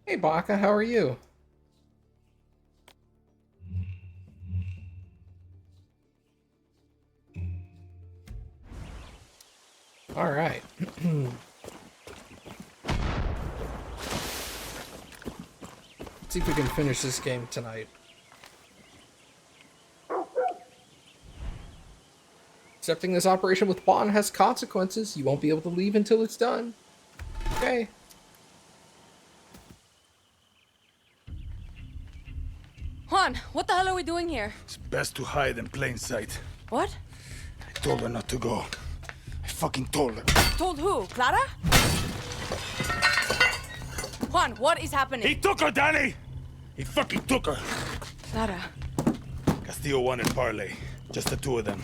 Hey Baka, how are you? All right. Let's see if we can finish this game tonight. Accepting this operation with Bond has consequences. You won't be able to leave until it's done. Okay. Juan, what the hell are we doing here? It's best to hide in plain sight. What? I told her not to go. I fucking told her. Told who? Clara? Juan, what is happening? He took her, Danny! He fucking took her! Clara. Castillo wanted parley. Just the two of them.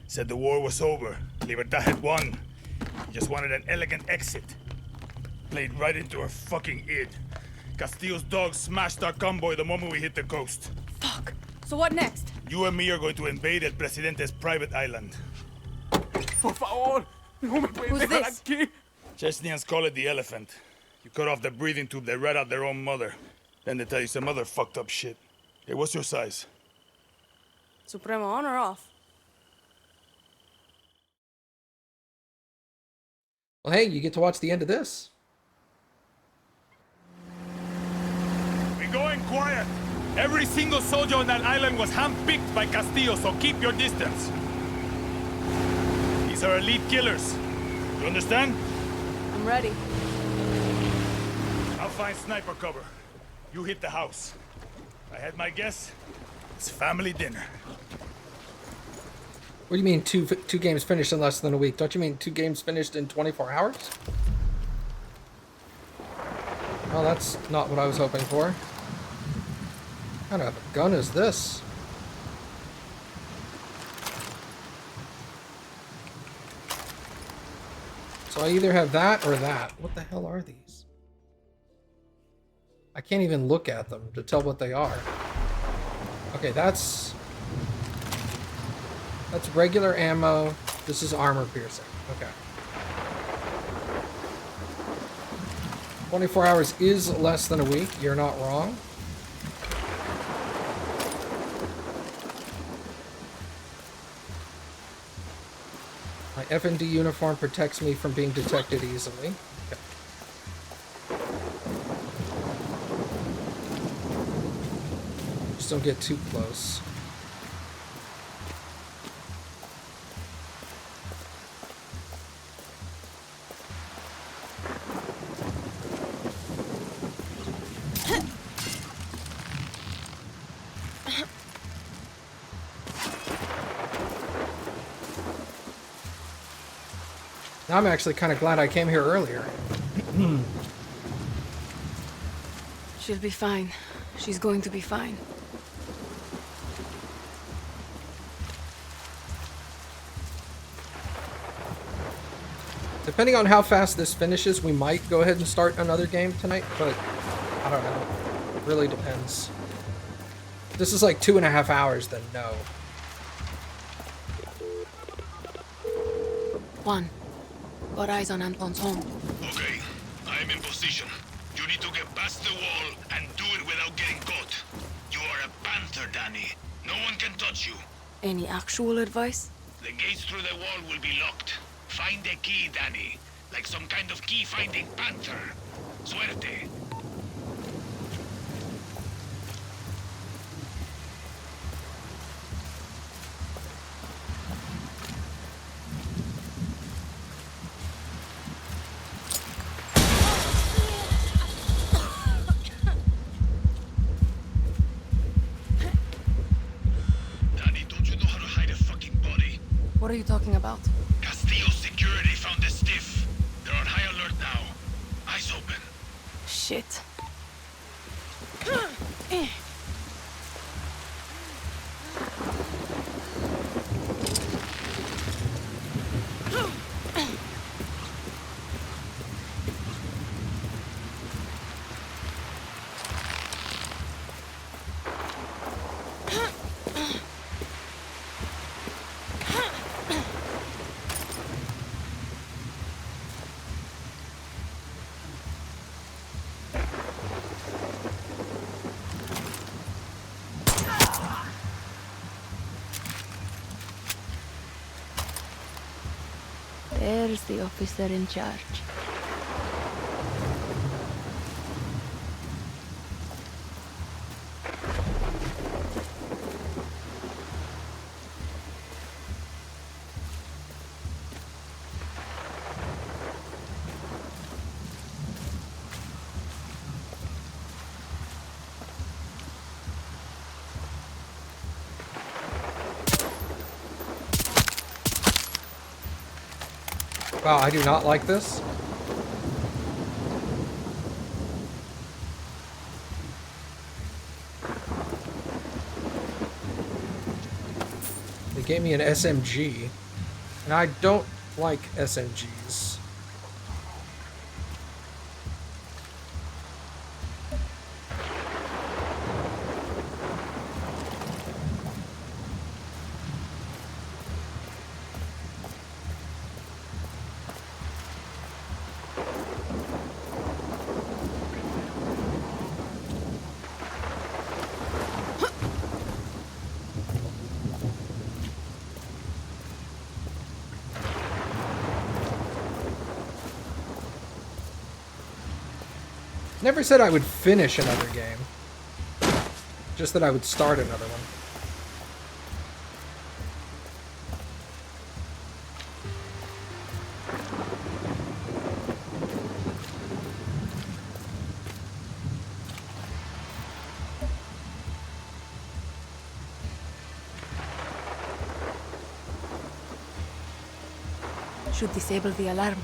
Said the war was over. Libertad had won. He just wanted an elegant exit. Played right into her fucking id. Castillo's dogs smashed our convoy the moment we hit the coast. Fuck. So what next? You and me are going to invade El Presidente's private island. Por favor, no me puedes Who's dejar this? aquí. Chechnyans call it the elephant. You cut off the breathing tube, they rat out their own mother. Then they tell you some other fucked up shit. Hey, what's your size? Supremo on or off? Well, hey, you get to watch the end of this. We're going quiet. Every single soldier on that island was handpicked by Castillo, so keep your distance. These are elite killers. You understand? I'm ready. I'll find sniper cover. You hit the house. I had my guess. It's family dinner. What do you mean two games finished in less than a week? Don't you mean 2 games finished in 24 hours? Well, that's not what I was hoping for. What kind of gun is this? So I either have that or that. What the hell are these? I can't even look at them to tell what they are. Okay, that's regular ammo. This is armor piercing. Okay. 24 hours is less than a week. You're not wrong. My FND uniform protects me from being detected easily. Okay. Just don't get too close. Now I'm actually kind of glad I came here earlier. She'll be fine. She's going to be fine. Depending on how fast this finishes, we might go ahead and start another game tonight, but I don't know. It really depends. If this is like 2.5 hours, then no. Juan, got eyes on Anton's home. Okay, I'm in position. You need to get past the wall and do it without getting caught. You are a panther, Danny. No one can touch you. Any actual advice? The gates through the wall will be locked. Find a key, Danny. Like some kind of key-finding panther. Suerte. Danny, don't you know how to hide a fucking body? What are you talking about? Castillo's security found the stiff. They're on high alert now. Eyes open. Shit. There's the officer in charge. Wow, I do not like this. They gave me an SMG, and I don't like SMGs. Never said I would finish another game. Just that I would start another one. Should disable the alarm.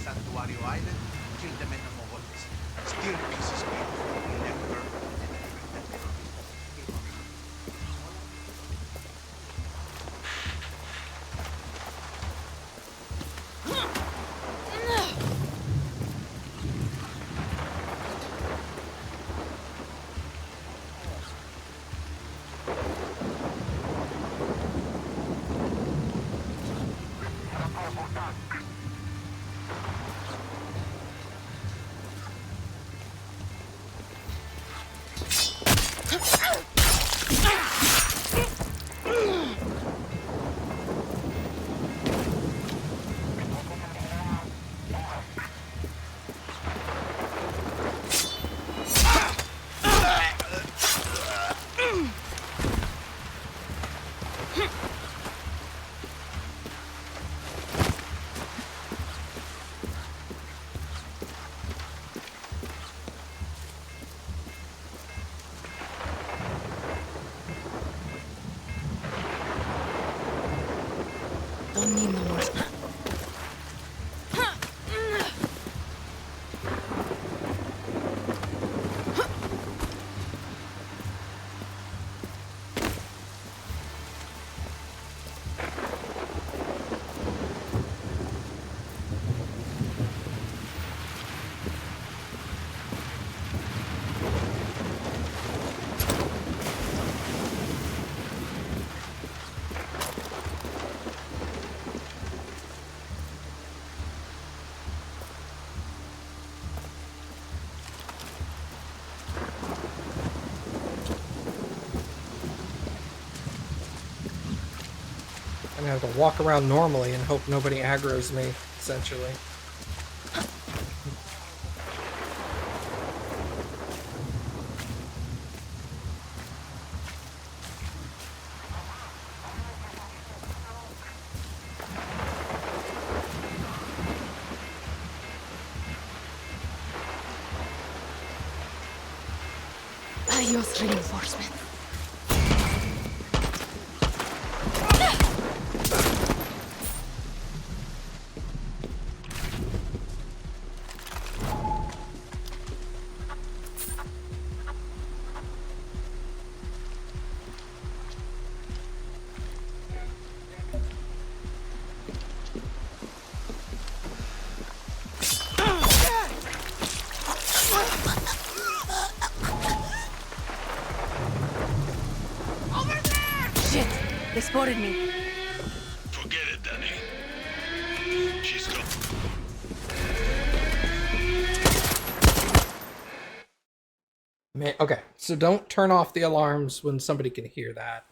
Santuario Island, killed them in the Mogotes. Still pieces made. We left her and the terrorists came up. Don't need no more. I'm gonna have to walk around normally and hope nobody aggroes me, essentially. Adios, reinforcement. Shit! They spotted me. Forget it, Danny. She's gone. Okay, so don't turn off the alarms when somebody can hear that.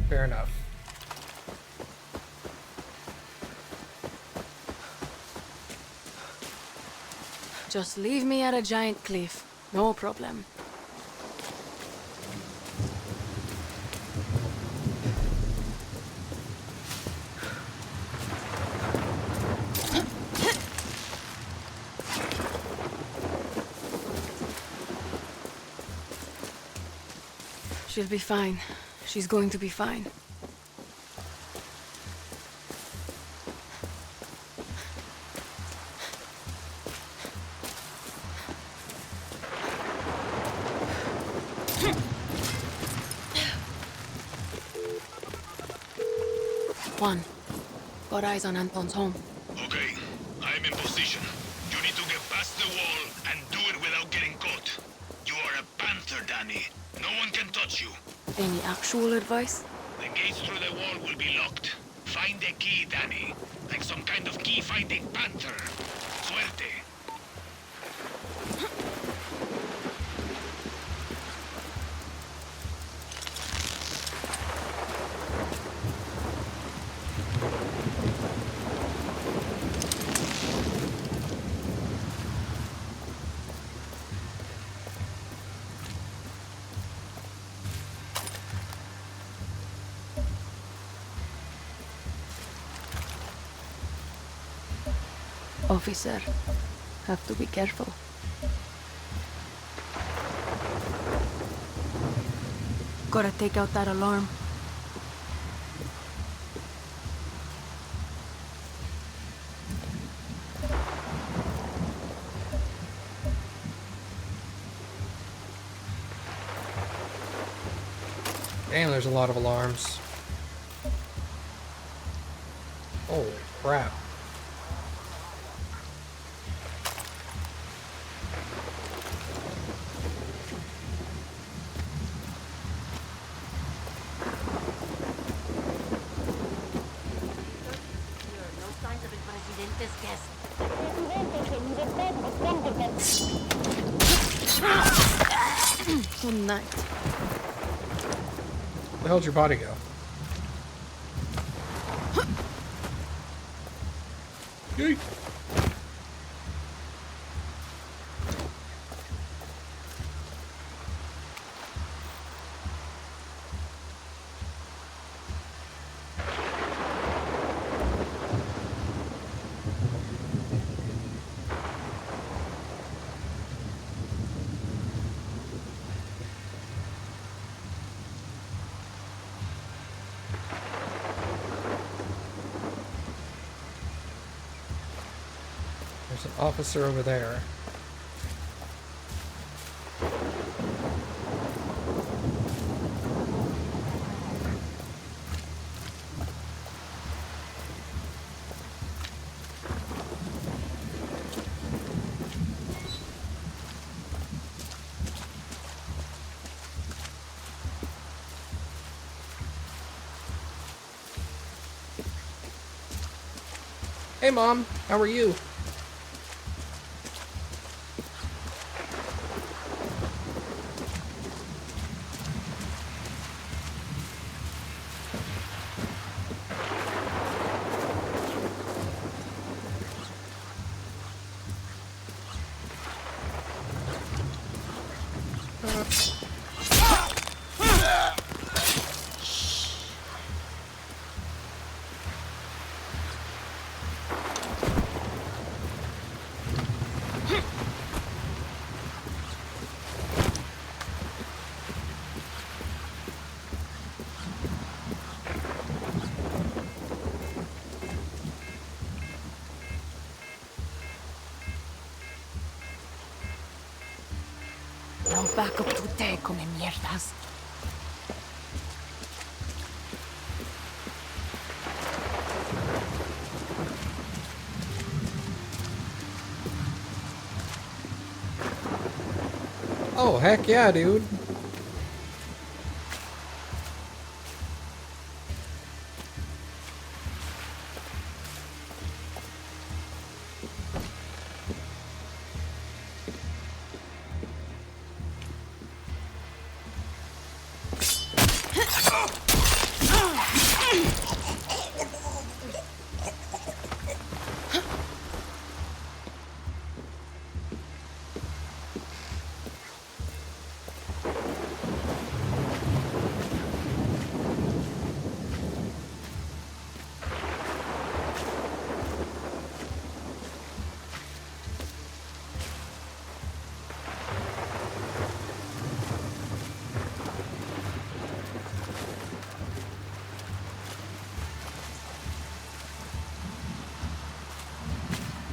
Fair enough. Just leave me at a giant cliff. No problem. She'll be fine. She's going to be fine. Juan, got eyes on Anton's home. Okay, I'm in position. You need to get past the wall and do it without getting caught. You are a panther, Danny. No one can touch you. Any actual advice? The gates through the wall will be locked. Find the key, Danny. Like some kind of key-finding panther. Suerte. Officer, have to be careful. Gotta take out that alarm. Damn, there's a lot of alarms. Holy crap. Good night. Where the hell'd your body go? Yeet. There's an officer over there. Hey Mom, how are you? Now back up to te, come mierdas. Oh, heck yeah, dude.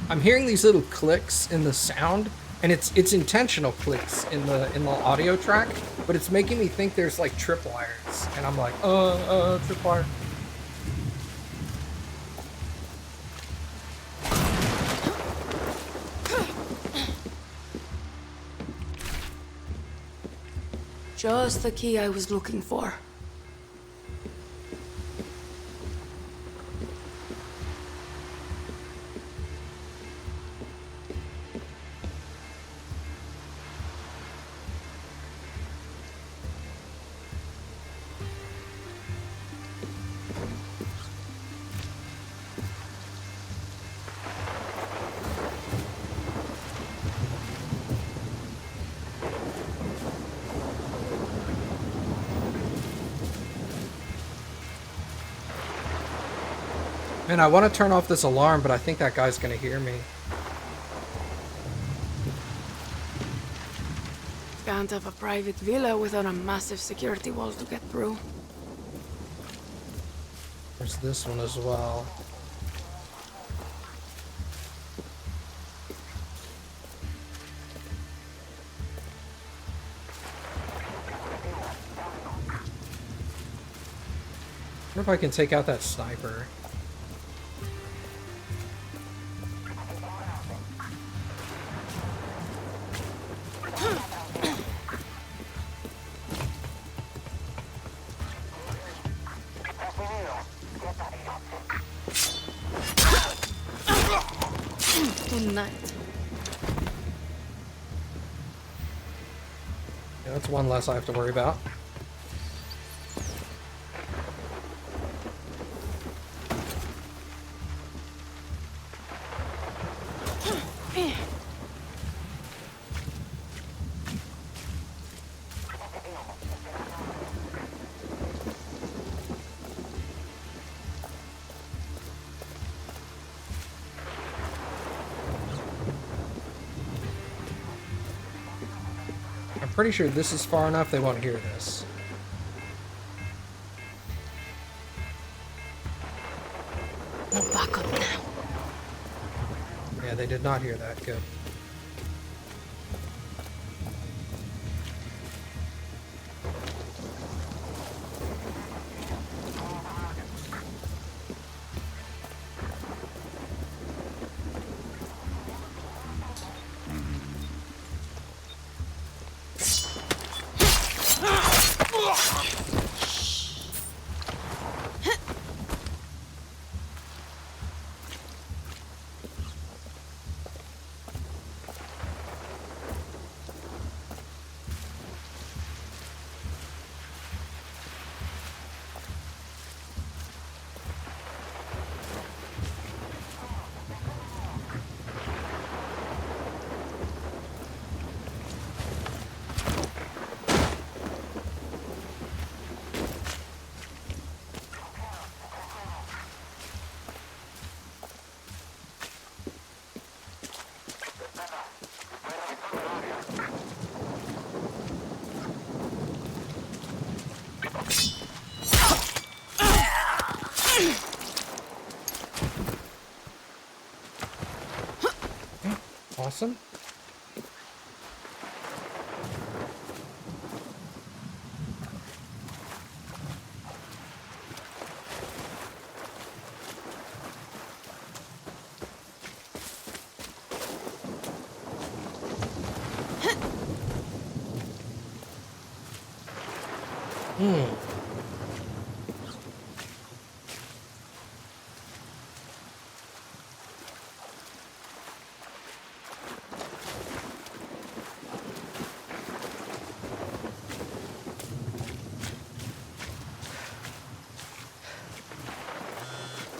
I'm hearing these little clicks in the sound, and it's intentional clicks in the audio track, but it's making me think there's like tripwires, and I'm like, tripwire. Just the key I was looking for. Man, I want to turn off this alarm, but I think that guy's gonna hear me. Can't have a private villa without a massive security wall to get through. There's this one as well. I wonder if I can take out that sniper. Tonight. Yeah, that's one less I have to worry about. I'm pretty sure this is far enough they won't hear this. No backup now. Yeah, they did not hear that. Good. Awesome.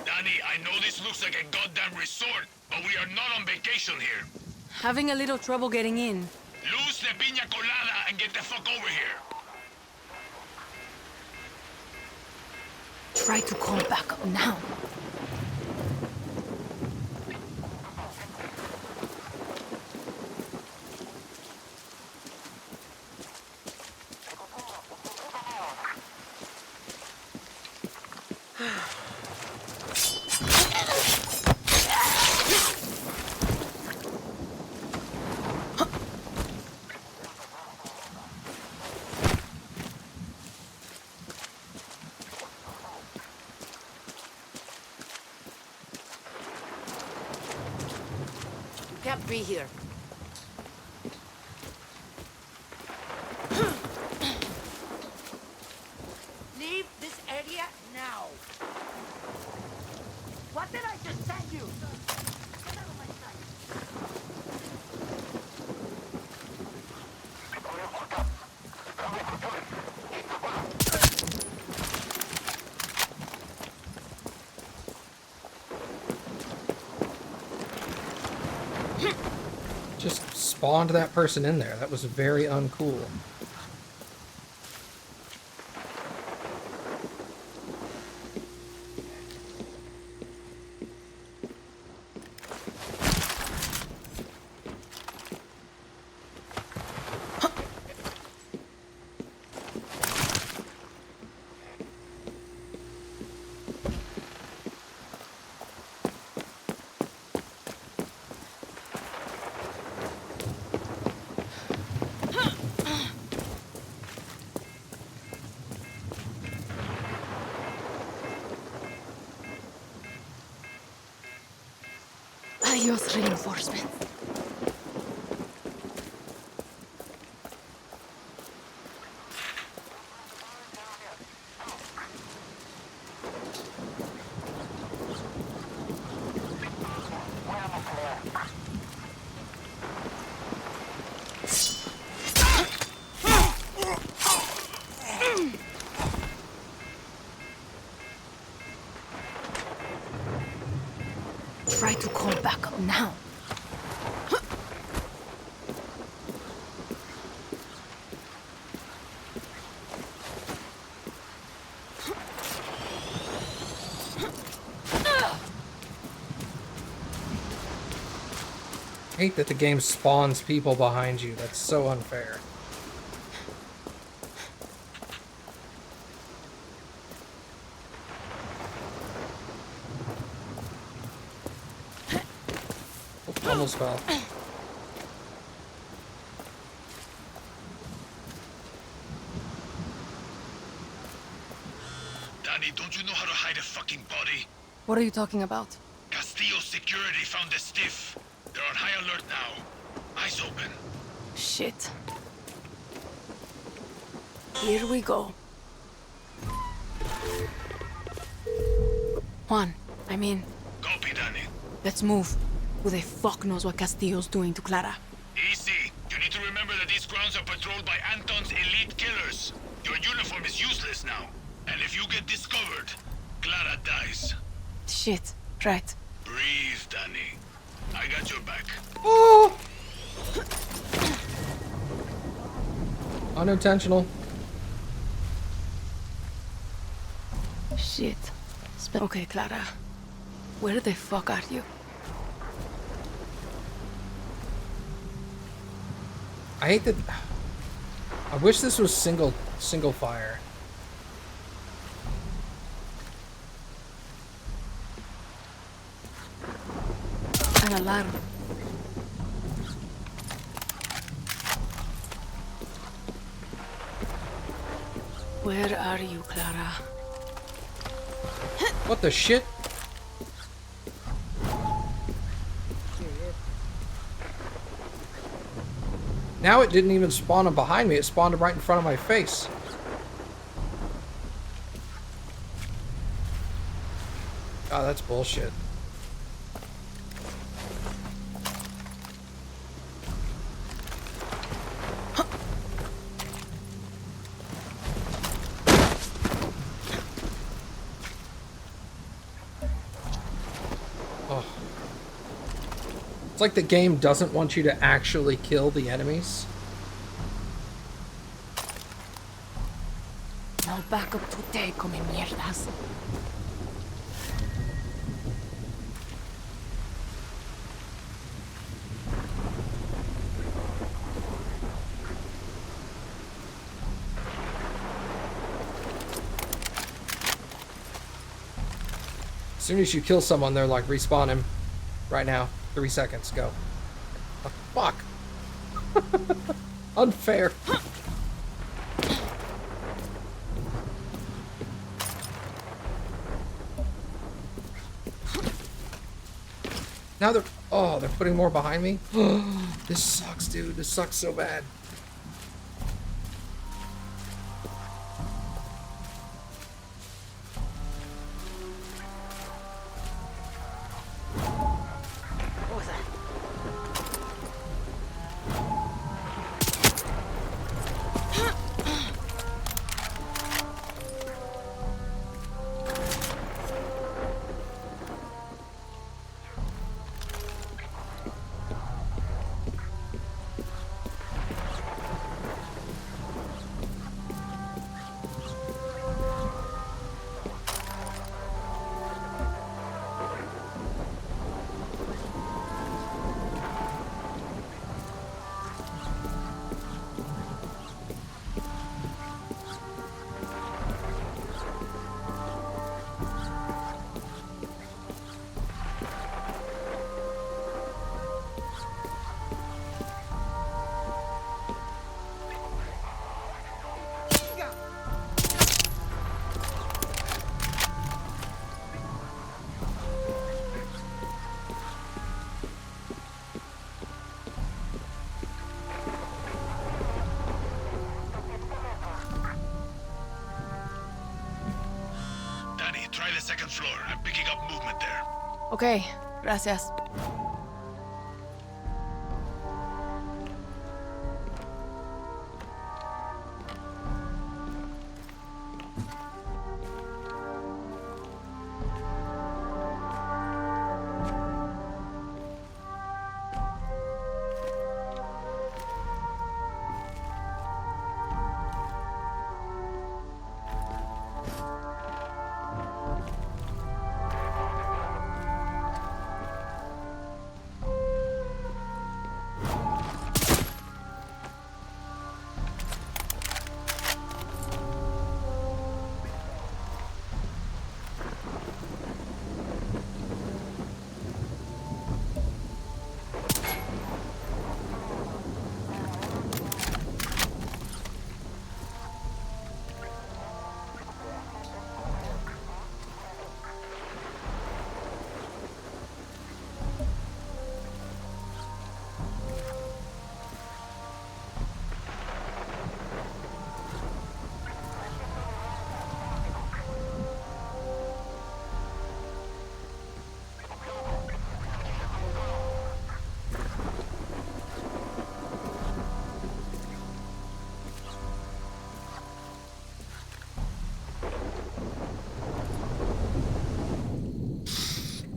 Danny, I know this looks like a goddamn resort, but we are not on vacation here. Having a little trouble getting in. Lose the piña colada and get the fuck over here. Try to call back up now. Can't be here. Leave this area now. What did I just tell you? Get out of my sight. Just spawned that person in there. That was very uncool. Adios, reinforcement. Try to call back up now. I hate that the game spawns people behind you. That's so unfair. Oh, almost fell. Danny, don't you know how to hide a fucking body? What are you talking about? Castillo's security found the stiff. They're on high alert now. Eyes open. Shit. Here we go. Juan, Copy, Danny. let's move. Who the fuck knows what Castillo's doing to Clara? Easy. You need to remember that these grounds are patrolled by Anton's elite killers. Your uniform is useless now. And if you get discovered, Clara dies. Shit, right. Breathe, Danny. I got your back. Oh! Unintentional. Shit. Okay, Clara. Where the fuck are you? I hate that. I wish this was single fire. An alarm. Where are you, Clara? What the shit? Now it didn't even spawn him behind me, it spawned him right in front of my face. Oh, that's bullshit. Oh. It's like the game doesn't want you to actually kill the enemies. No backup today, come mierdas. As soon as you kill someone, they're like, respawn him. Right now. 3 seconds, go. Oh, fuck. Unfair. Now they're... Oh, they're putting more behind me? This sucks, dude. This sucks so bad. What was that? Danny, try the second floor. I'm picking up movement there. Okay, gracias.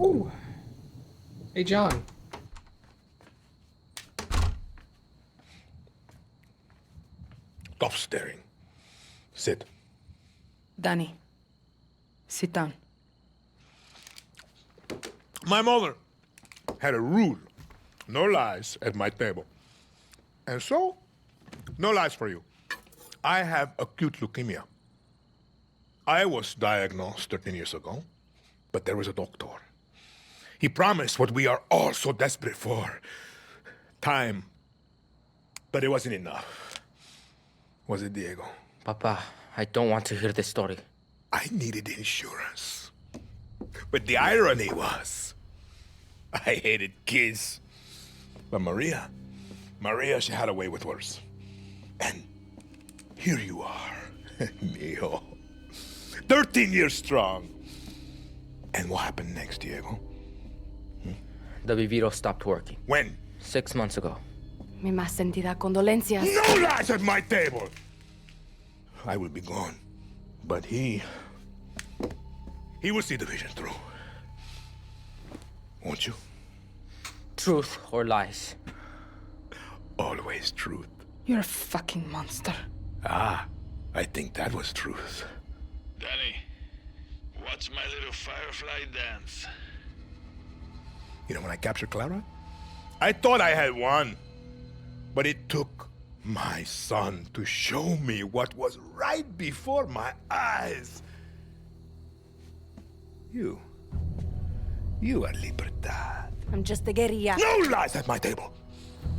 Ooh. Hey, John. Stop staring. Sit. Danny, sit down. My mother had a rule. No lies at my table. And so, no lies for you. I have acute leukemia. I was diagnosed 13 years ago, but there was a doctor. He promised what we are all so desperate for. Time. But it wasn't enough. Was it, Diego? Papa, I don't want to hear this story. I needed insurance. But the irony was, I hated kids. But Maria, she had a way with words. And here you are, mijo. 13 years strong. And what happened next, Diego? The Viviro stopped working When? 6 months ago. Mi más sentida condolencias. No lies at my table! I will be gone. But he will see the vision through. Won't you? Truth or lies? Always truth. You're a fucking monster. Ah, I think that was truth. Danny, watch my little firefly dance. You know, when I captured Clara, I thought I had won. But it took my son to show me what was right before my eyes. You are Libertad. I'm just a guerrilla. No lies at my table.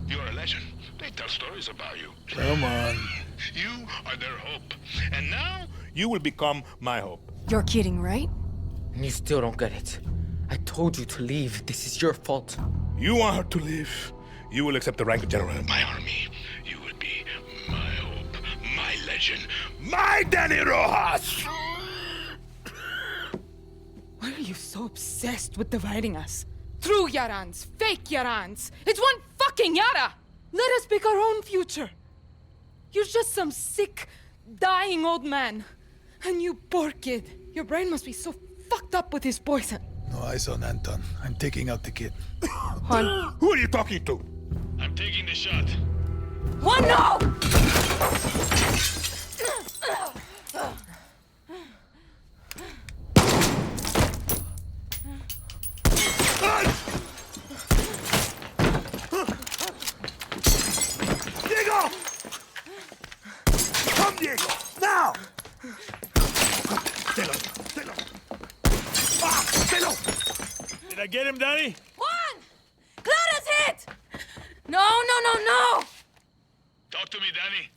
You're a legend. They tell stories about you. Come on. You are their hope. And now, You will become my hope. You're kidding, right? And you still don't get it. I told you to leave. This is your fault. You want her to live. You will accept the rank of general in my army. You will be my hope, my legend, my Danny Rojas! Why are you so obsessed with dividing us? True Yarans, fake Yarans. It's one fucking Yara! Let us pick our own future. You're just some sick, dying old man. And you poor kid. Your brain must be so fucked up with his poison. no eyes on Anton. I'm taking out the kid. Juan. Who are you talking to? I'm taking the shot. Juan, no! Diego! Come, Diego! Now! Stelo! Ah! Stelo! Did I get him, Danny? Juan! Clara's hit! No! Talk to me, Danny.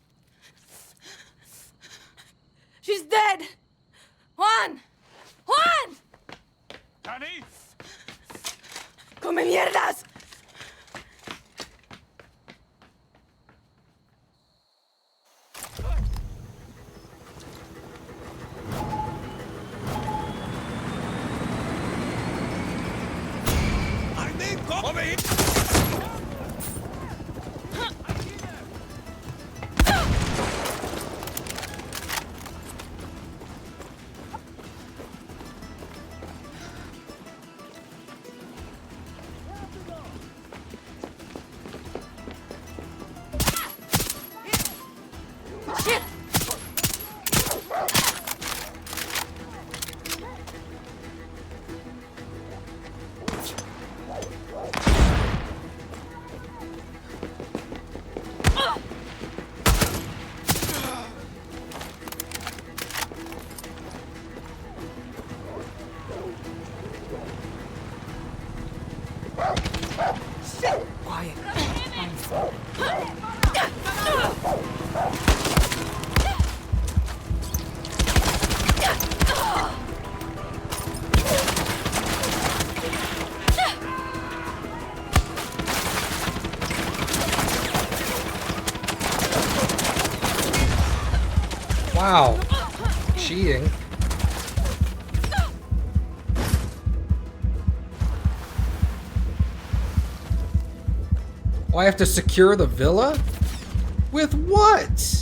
She's dead! Juan! Danny? ¡Come mierdas! Over here! Quiet. Wow. Cheating. Oh, I have to secure the villa? With what?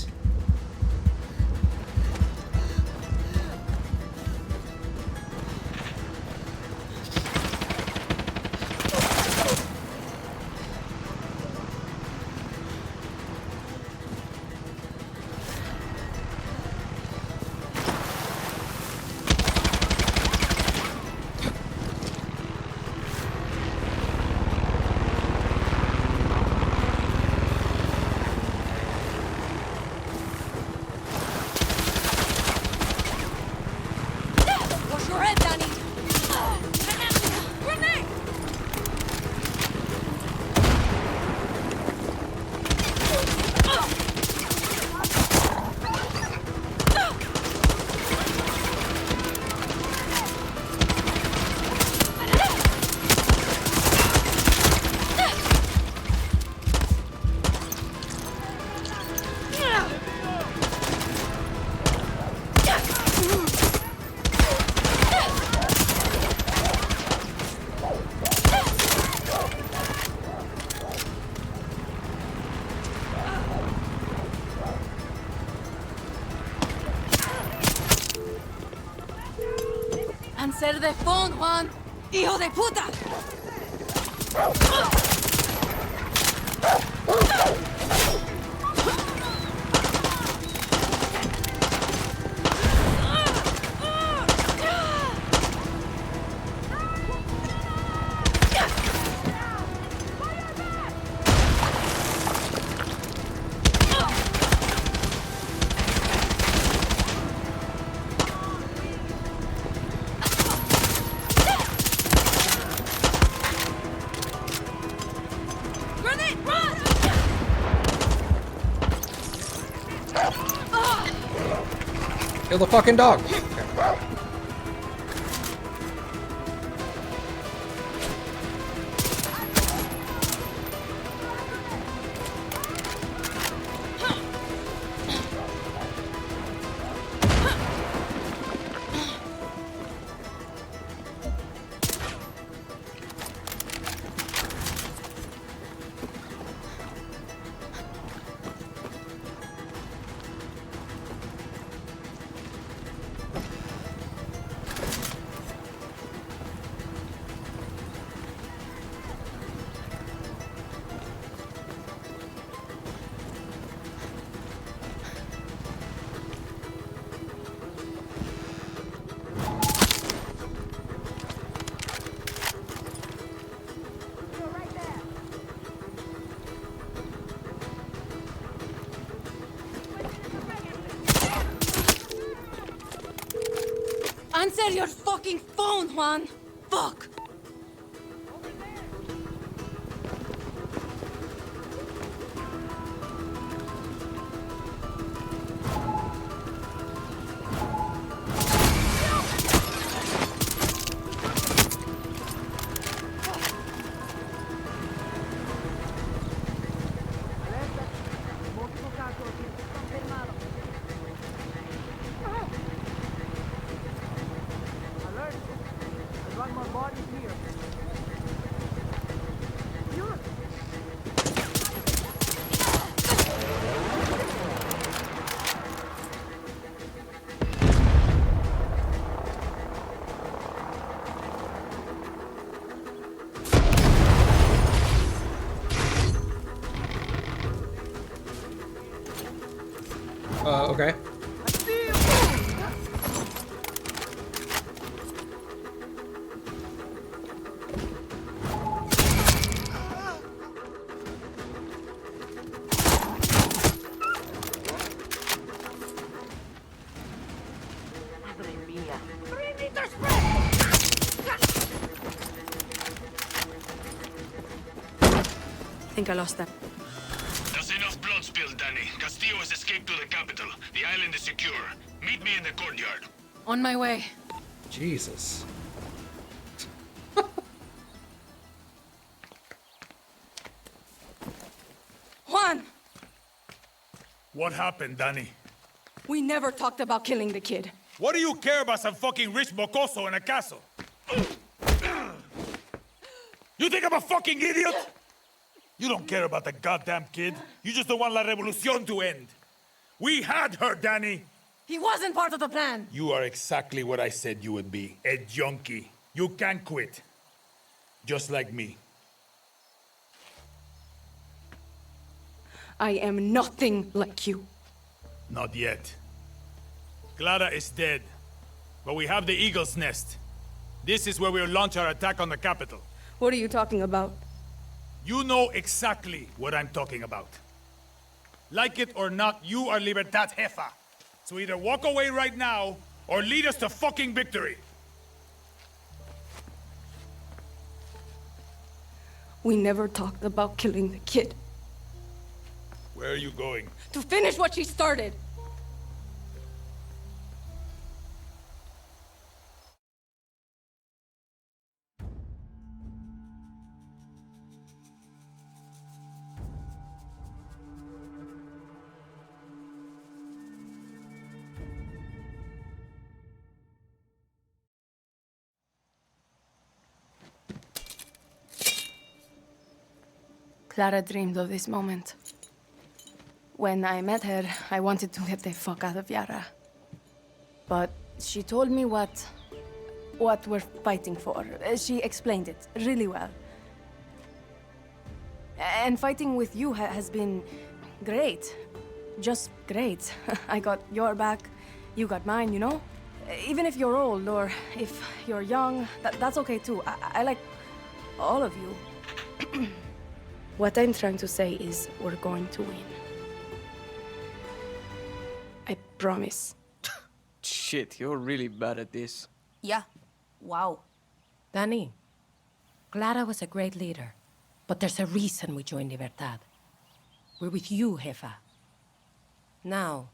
Answer the phone, Juan. Hijo de puta! Grenade, run! Kill the fucking dog. Answer your fucking phone, Juan! Fuck! Alert! There's one more body here. Okay. I think I lost them. There's enough blood spilled, Danny. Castillo has escaped to the capital. The island is secure. Meet me in the courtyard. On my way. Jesus. Juan! What happened, Danny? We never talked about killing the kid. What do you care about some fucking rich mocoso in a castle? You think I'm a fucking idiot? You don't care about the goddamn kid. You just don't want La Revolucion to end. We had her, Danny. He wasn't part of the plan. You are exactly what I said you would be. A junkie. You can't quit. Just like me. I am nothing like you. Not yet. Clara is dead. But we have the Eagle's Nest. This is where we'll launch our attack on the capital. What are you talking about? You know exactly what I'm talking about. Like it or not, you are Libertad Jefa. So either walk away right now, or lead us to fucking victory. We never talked about killing the kid. Where are you going? To finish what she started. Clara dreamed of this moment. When I met her, I wanted to get the fuck out of Yara. But she told me what what we're fighting for. She explained it really well. And fighting with you has been great. Just great. I got your back, you got mine, you know? Even if you're old or if you're young, that's okay too. I like all of you. What I'm trying to say is we're going to win. I promise. Shit, you're really bad at this. Yeah. Wow. Danny, Clara was a great leader, but there's a reason we joined Libertad. We're with you, Jefa. Now,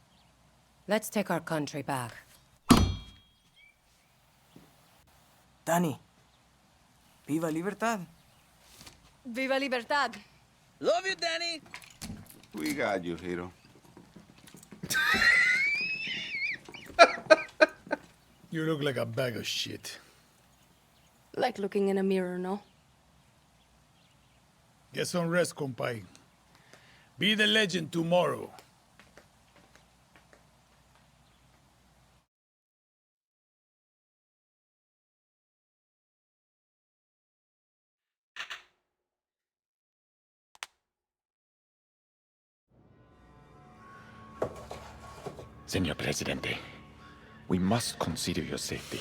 let's take our country back. Danny. Viva Libertad. Viva Libertad! Love you, Danny. We got you, Hero. You look like a bag of shit. Like looking in a mirror, no? Get some rest, compay. Be the legend tomorrow. Senor Presidente, we must consider your safety.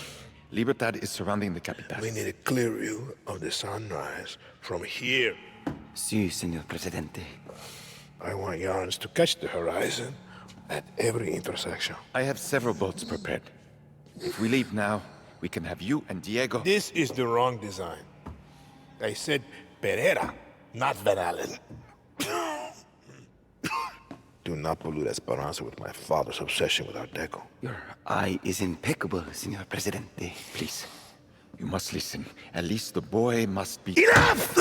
Libertad is surrounding the capital. We need a clear view of the sunrise from here. Sí, Senor Presidente. I want Yarns to catch the horizon at every intersection. I have several boats prepared. If we leave now, we can have you and Diego... This is the wrong design. I said Pereira, not Van Allen. Do not pollute Esperanza with my father's obsession with Art Deco. Your eye is impeccable, Senor Presidente. Please, you must listen. At least the boy must be... Enough!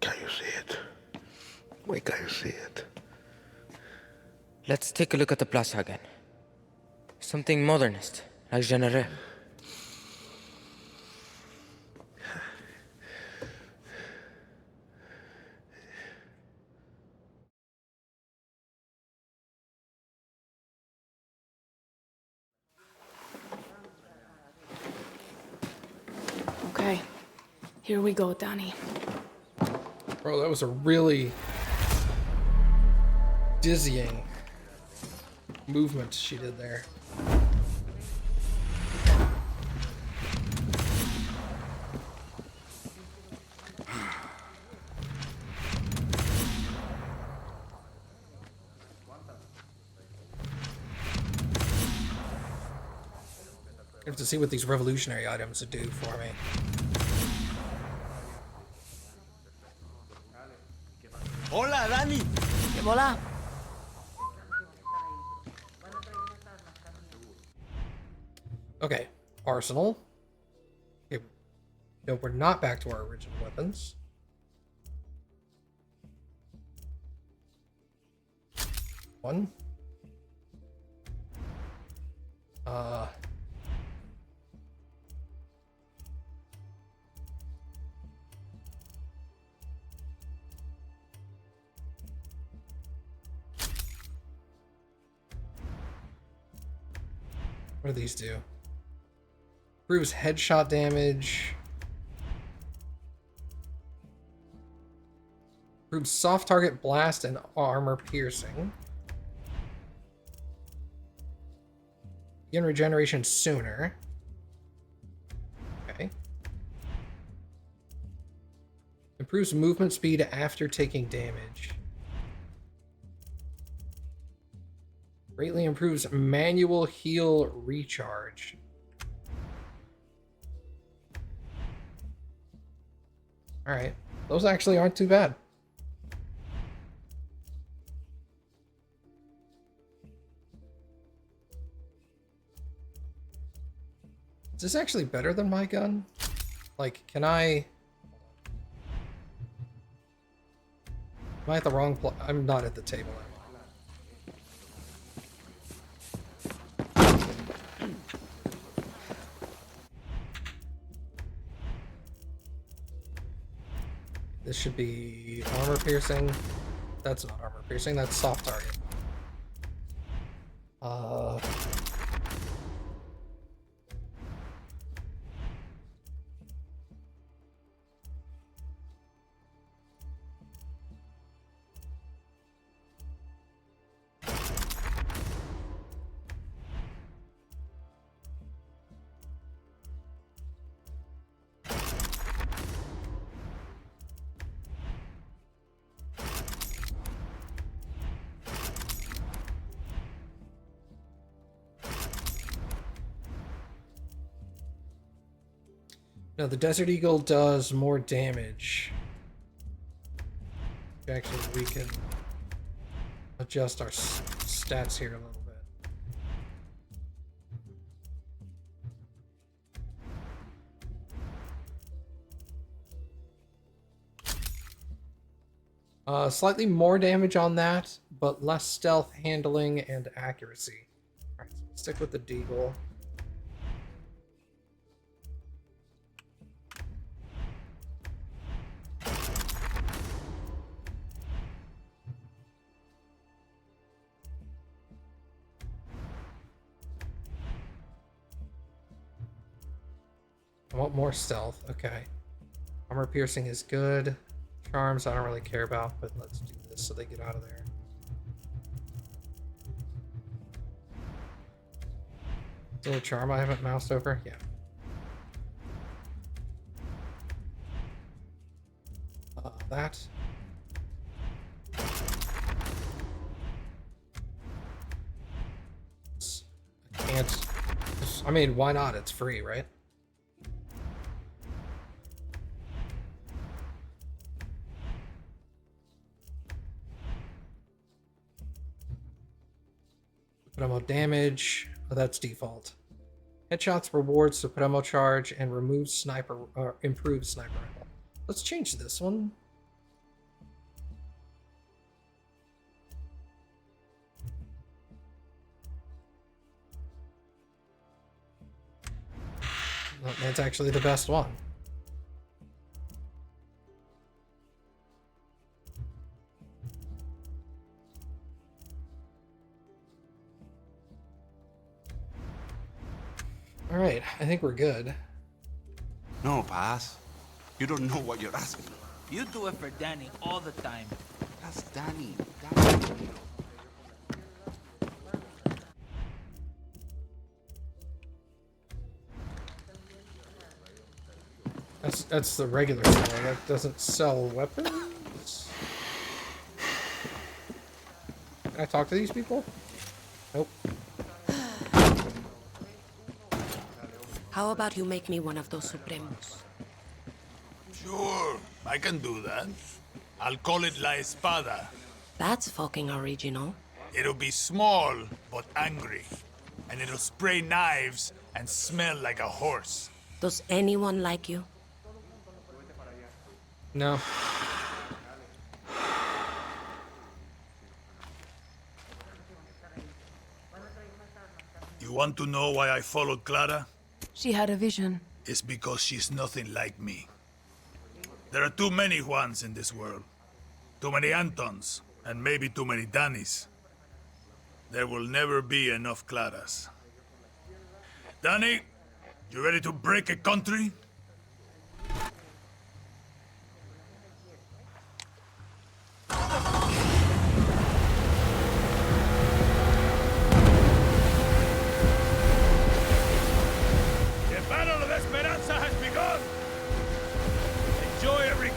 Can you see it? Wait, can you see it? Let's take a look at the plaza again. Something modernist, like Jeanneret. Okay. Here we go, Danny. Bro, that was a really dizzying movement she did there. I have to see what these revolutionary items would do for me. Hola, Danny. Que vola. Okay, arsenal. Okay. No, we're not back to our original weapons. One. What do these do? Improves headshot damage. Improves soft target blast and armor piercing. Begin regeneration sooner. Okay. Improves movement speed after taking damage. Greatly improves manual heal recharge. Alright. Those actually aren't too bad. Is this actually better than my gun? Like, can I... Am I at the wrong place? I'm not at the table. This should be armor piercing. That's not armor piercing, that's soft target. Uh... No, the Desert Eagle does more damage. Actually, we can adjust our stats here a little bit. Slightly more damage on that, but less stealth, handling, and accuracy. Alright, so we'll stick with the Deagle. I want more stealth. Okay. Armor piercing is good. Charms I don't really care about, but let's do this so they get out of there. Is there a charm I haven't moused over? Yeah. That. I can't. I mean, why not? It's free, right? Supremo damage. Oh, that's default. Headshots rewards Supremo charge and removes sniper or improves sniper rifle. Let's change this one. That's actually the best one. All right, I think we're good. No, Paz. You don't know what you're asking. You do it for Danny all the time. That's Danny. That's the regular store. That doesn't sell weapons. Can I talk to these people? Nope. How about you make me one of those Supremos? Sure, I can do that. I'll call it La Espada. That's fucking original. It'll be small, but angry. And it'll spray knives and smell like a horse. Does anyone like you? No. You want to know why I followed Clara? She had a vision. It's because she's nothing like me. There are too many Juans in this world. Too many Antons, and maybe too many Dannys. There will never be enough Claras. Danny, you ready to break a country?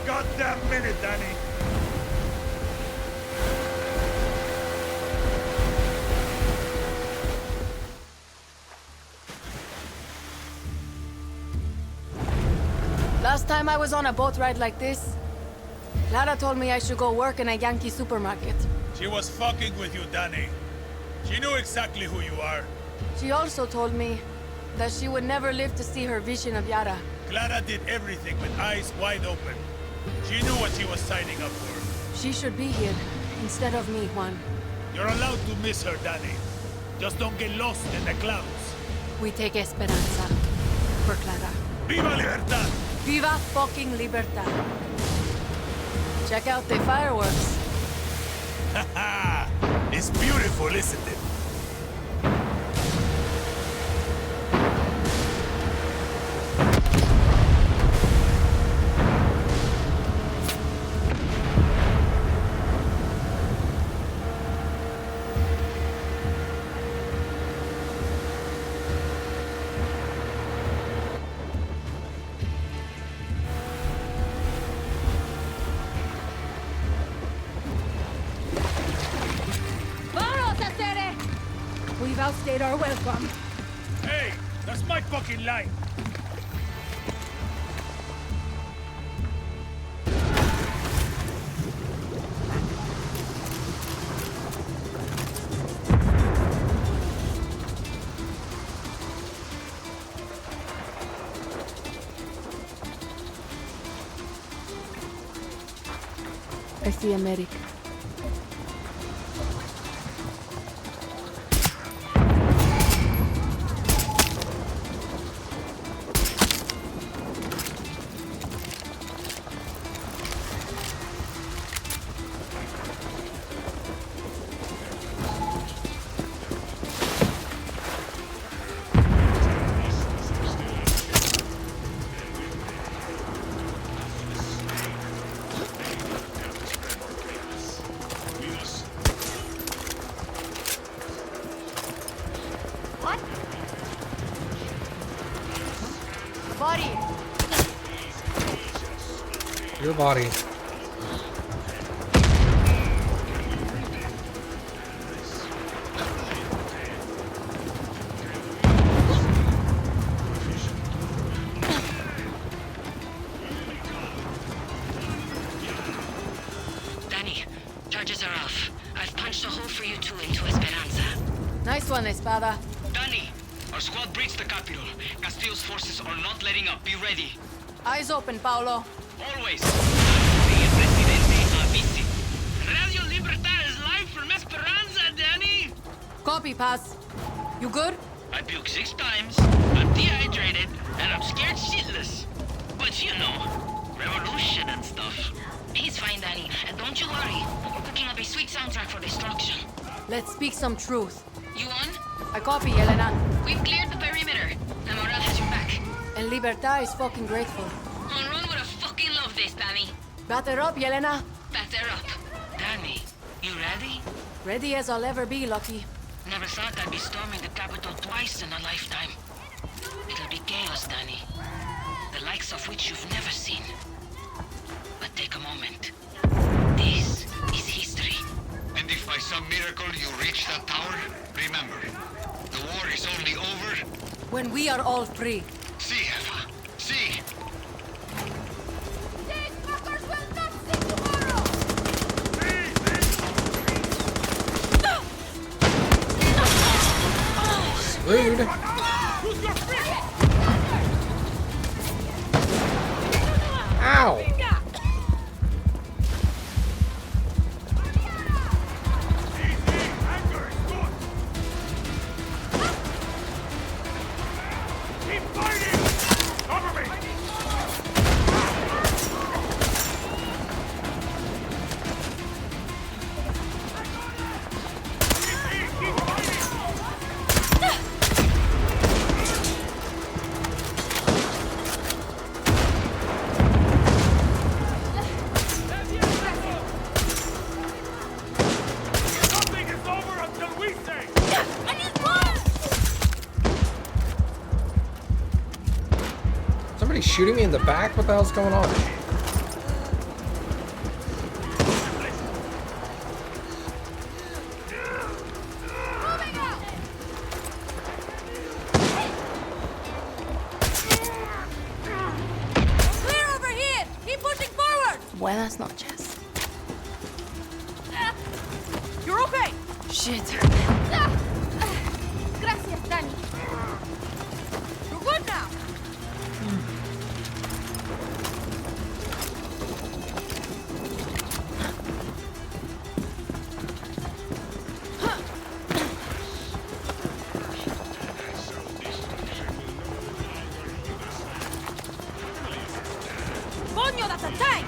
Goddamn minute, Danny. Last time I was on a boat ride like this, Clara told me I should go work in a Yankee supermarket. She was fucking with you, Danny. She knew exactly who you are. She also told me that she would never live to see her vision of Yara. Clara did everything with eyes wide open. She knew what she was signing up for. She should be here, instead of me, Juan. You're allowed to miss her, Danny. Just don't get lost in the clouds. We take Esperanza for Clara. Viva Libertad! Viva fucking Libertad! Check out the fireworks. Haha! It's beautiful, isn't it? We've outstayed our welcome. Hey, that's my fucking line. I see a medic. Body! Your body. Danny, charges are off. I've punched a hole for you two into Esperanza. Nice one, Espada. Danny, our squad breached the capital. Castillo's forces are not letting up. Be ready. Eyes open, Paolo. Always. Señor Presidente, avise. Radio Libertad is live from Esperanza, Danny. Copy, Paz. You good? I puked 6 times, I'm dehydrated, and I'm scared shitless. But you know, revolution and stuff. He's fine, Danny. And don't you worry. We're cooking up a sweet soundtrack for destruction. Let's speak some truth. You on? I copy, Elena. We've cleared the perimeter. The Morale has your back. And Libertad is fucking grateful. Monron would have fucking loved this, Danny. Batter up, Yelena. Batter up. Danny, you ready? Ready as I'll ever be, Lucky. Never thought I'd be storming the capital twice in a lifetime. It'll be chaos, Danny. The likes of which you've never seen. But take a moment. This is history. And if by some miracle you reach that tower, remember, the war is only over. When we are all free. See, Eva. See. These fuckers will not see tomorrow! Rude. Ow! Keep fighting! Cover me! Nothing is over until we say! I need more! Somebody shooting me in the back? What the hell's going on? Clear over here! Keep pushing forward! Buenas noches. You're okay! Shit. Gracias, Danny. You're good now! Coño, that's a tank!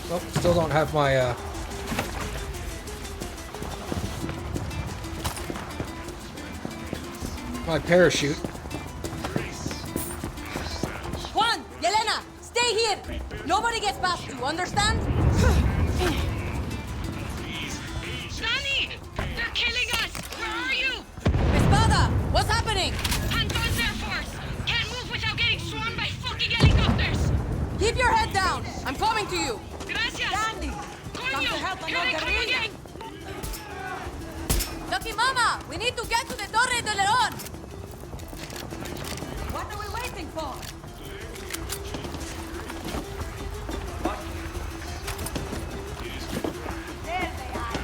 Oh, still don't have my, my parachute. Juan, Yelena, stay here. Nobody gets past you, understand? Danny! They're killing us! Where are you? Espada, what's happening? Anton's Air Force! Can't move without getting swarmed by fucking helicopters! Keep your head down. I'm coming to you. Gracias! Dandy, come to help Here they come again! Lucky Mama, we need to get to the Torre de Leon. What are we waiting for? There they are.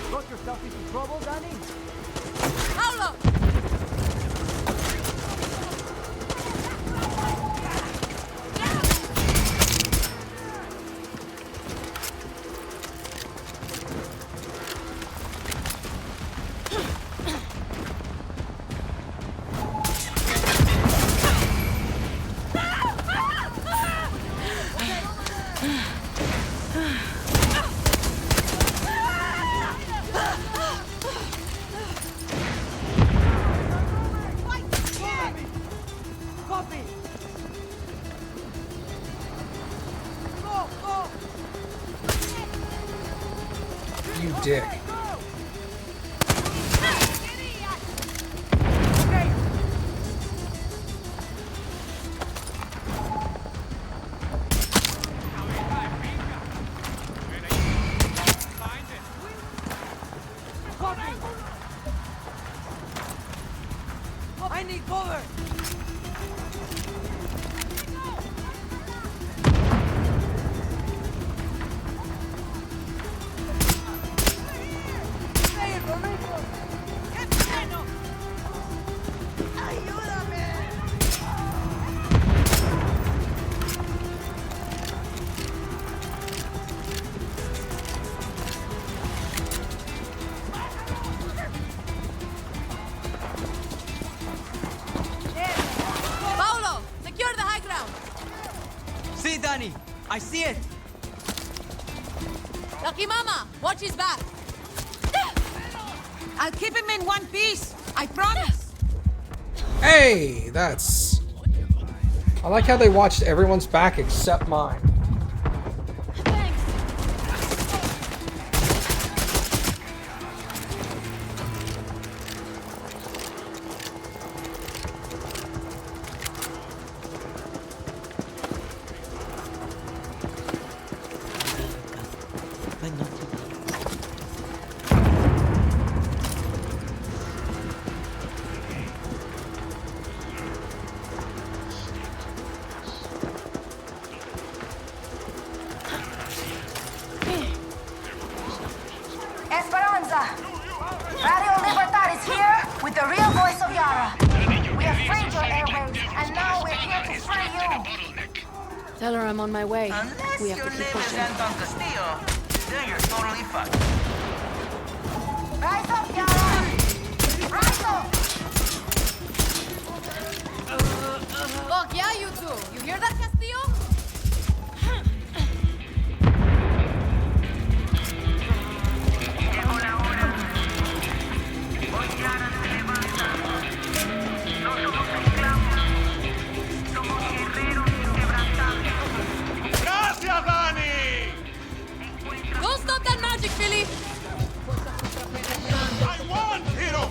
Got yourself into trouble, Danny? Paulo! Copy! Go, go! You dick. Copy! I need cover! ¡Stay conmigo! ¡Qué pleno! ¡Ayúdame! Paulo, secure the high ground. See, Danny, I see it. Lucky Mama, watch his back. I'll keep him in one piece. I promise. Hey, that's... I like how they watched everyone's back except mine. Esperanza! Radio Libertad is here with the real voice of Yara. We have freed your airwaves, and now we're here to free you. Tell her I'm on my way. Unless We have your to name keep is pushing. Anton Castillo, then you're totally fucked. Rise up, Yara! Rise up! Look, yeah, you two. You hear that, Castillo? Gracias, Danny! Don't stop that magic, Billy. I won, hero!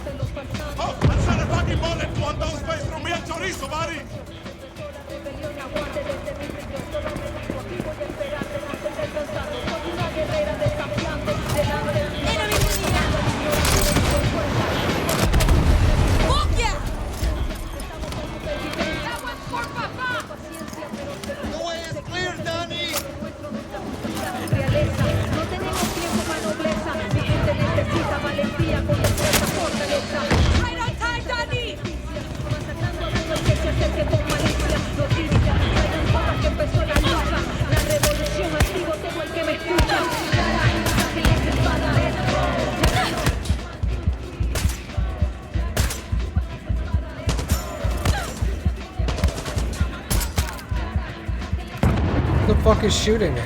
Oh, and send a fucking bullet to Anton's face through me and chorizo, buddy! Enemy fuck is shooting me?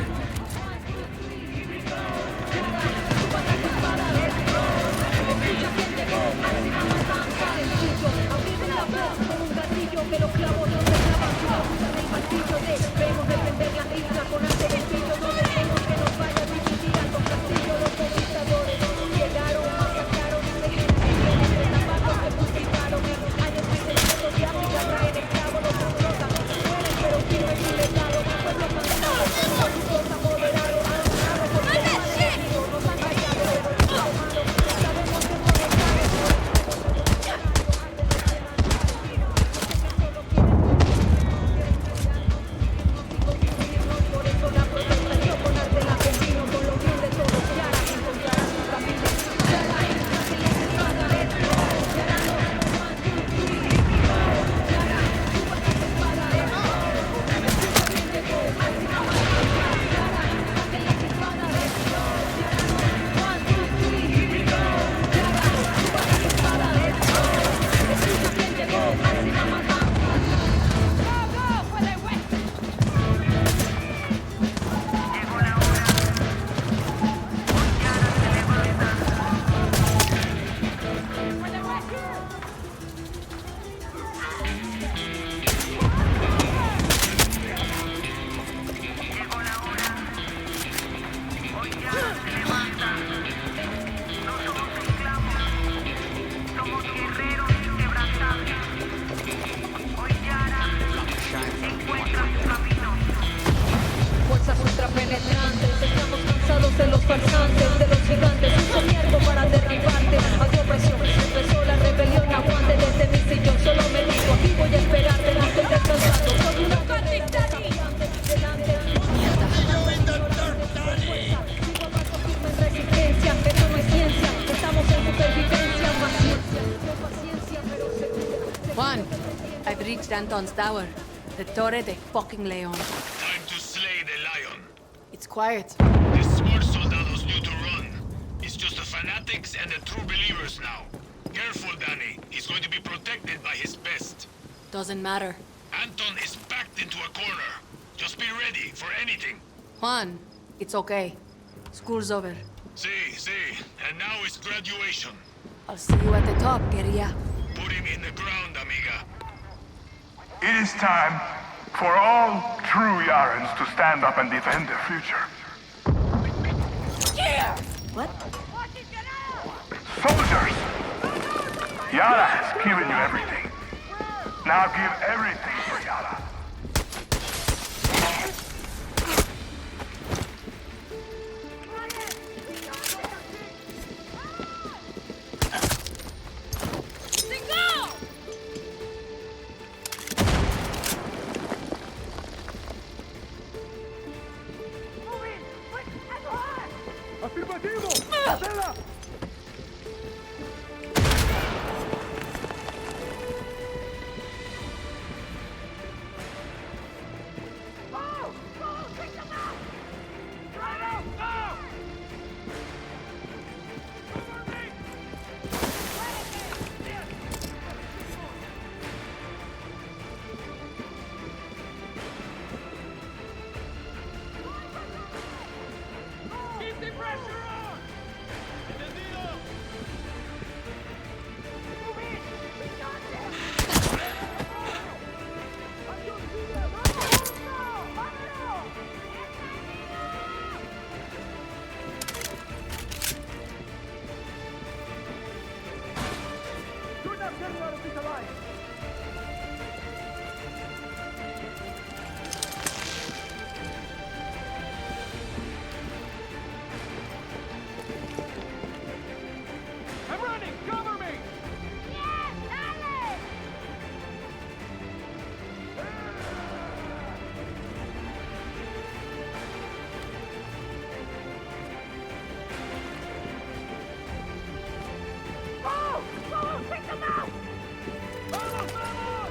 Juan, I've reached Anton's tower. The Torre de fucking Leon. Time to slay the lion. It's quiet. The smart soldados knew to run. It's just the fanatics and the true believers now. Careful, Danny. He's going to be protected by his best. Doesn't matter. Anton is backed into a corner. Just be ready for anything. Juan, it's okay. School's over. See. And now it's graduation. I'll see you at the top, guerrilla. Put him in the ground, amiga. It is time for all true Yarans to stand up and defend their future. Yeah! What? Soldiers! Yara has given you everything. Now give everything for Yara. ¡Afirmativo! ¡Hacela! Keep the pressure on! I'm running! Cover me! Go! Go! Take them out! ¡Vamos, vamos!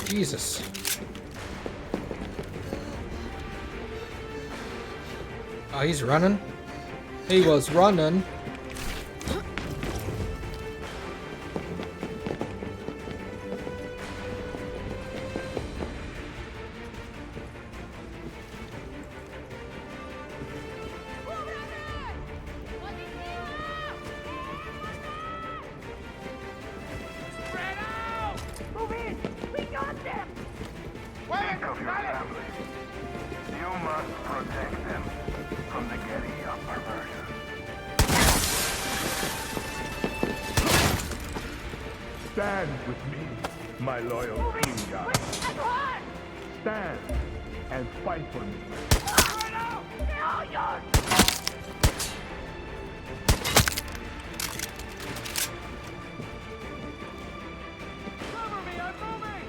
Jesus. Oh, he's running? He was running. Think of your family. You must protect them from the Getty of perversion. Stand with me, my loyal King God. Stand and fight for me. Cover me, I'm moving!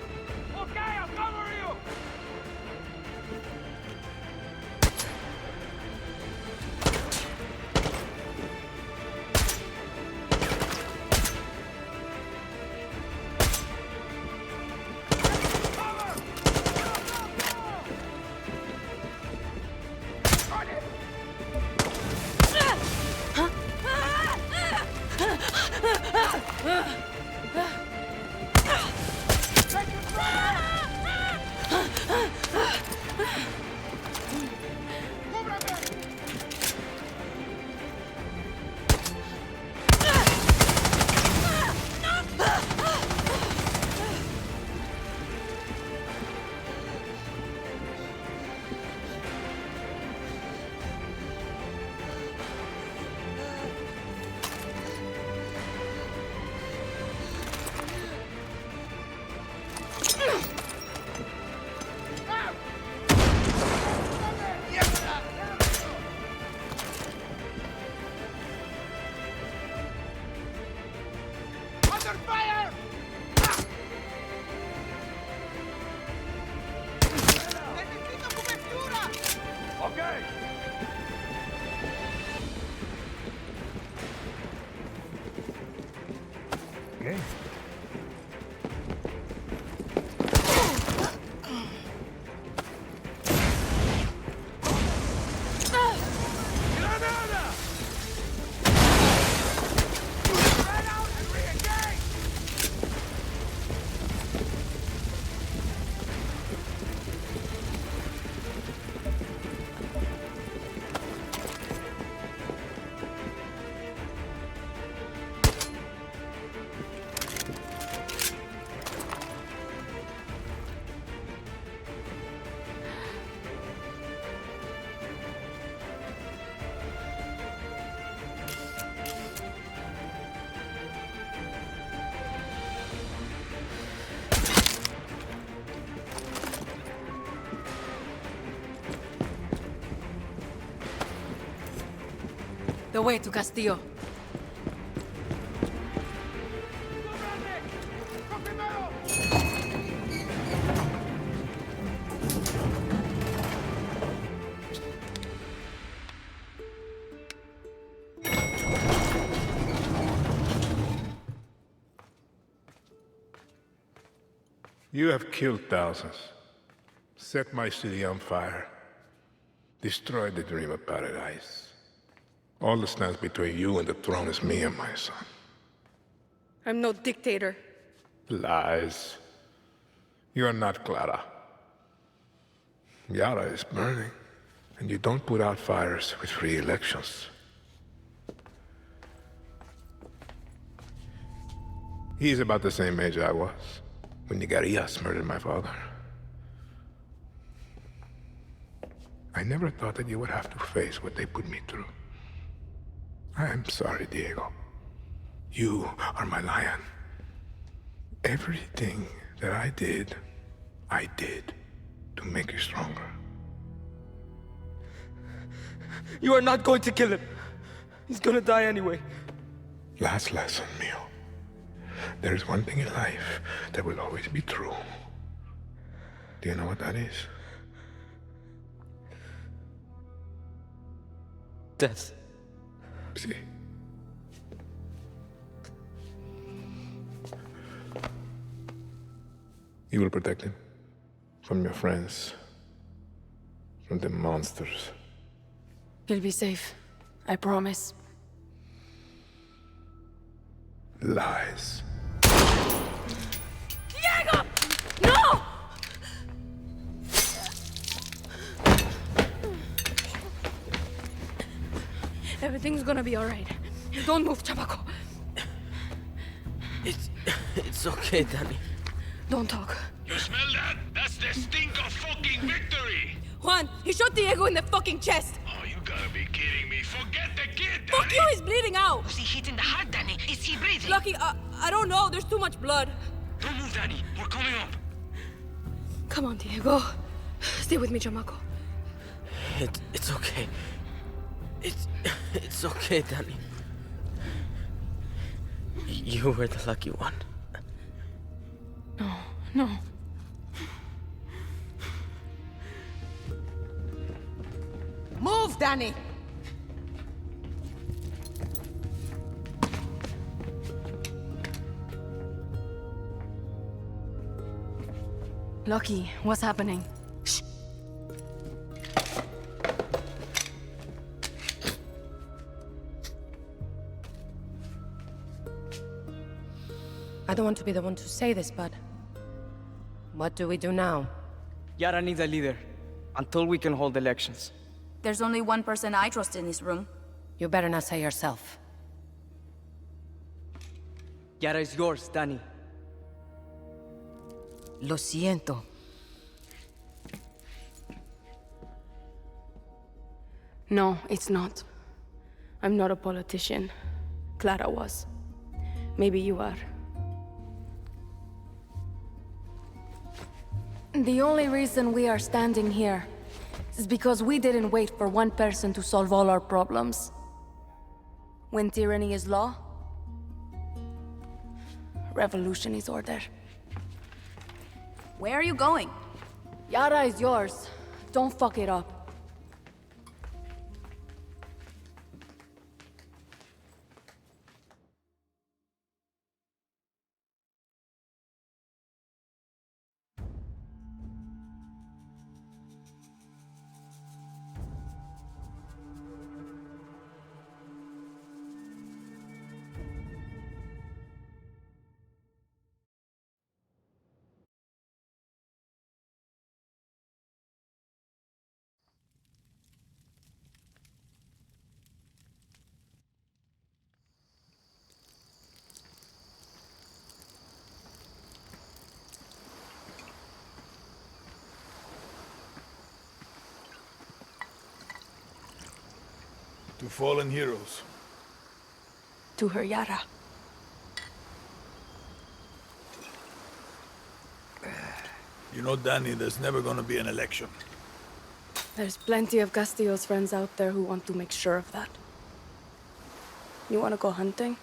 Okay, I'll cover you! Okay. The way to Castillo. You have killed thousands, set my city on fire, destroyed the dream of paradise. All that stands between you and the throne is me and my son. I'm no dictator. Lies. You are not Clara. Yara is burning, and you don't put out fires with free elections. He's about the same age I was when Nigarias murdered my father. I never thought that you would have to face what they put me through. I'm sorry, Diego. You are my lion. Everything that I did to make you stronger. You are not going to kill him. He's gonna die anyway. Last lesson, Mio. There is one thing in life that will always be true. Do you know what that is? Death. See? You will protect him from your friends, from the monsters. He'll be safe. I promise. Lies. Diego! No! Everything's gonna be alright. Don't move, chamaco. It's okay, Danny. Don't talk. You smell that? That's the stink of fucking victory! Juan, he shot Diego in the fucking chest. Oh, you gotta be kidding me. Forget the kid, Danny! Fuck you, he's bleeding out. Was he hit in the heart, Danny? Is he breathing? Lucky, I don't know. There's too much blood. Don't move, Danny. We're coming up. Come on, Diego. Stay with me, chamaco. It's okay. It's okay, Danny. You were the lucky one. No. Move, Danny! Lucky, what's happening? Shh. I don't want to be the one to say this, but what do we do now? Yara needs a leader until we can hold elections. There's only one person I trust in this room. You better not say yourself. Yara is yours, Danny. Lo siento. No, it's not. I'm not a politician. Clara was. Maybe you are. The only reason we are standing here is because we didn't wait for one person to solve all our problems. When tyranny is law, revolution is order. Where are you going? Yara is yours. Don't fuck it up. To fallen heroes. To her, Yara. You know, Danny, there's never gonna be an election. There's plenty of Castillo's friends out there who want to make sure of that. You wanna go hunting?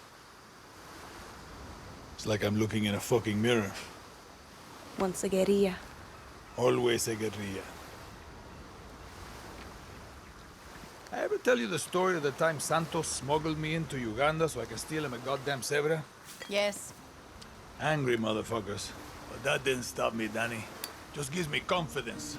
It's like I'm looking in a fucking mirror. Once a guerrilla. Always a guerrilla. I ever tell you the story of the time Santos smuggled me into Uganda so I can steal him a goddamn zebra? Yes. Angry motherfuckers. But that didn't stop me, Danny. Just gives me confidence.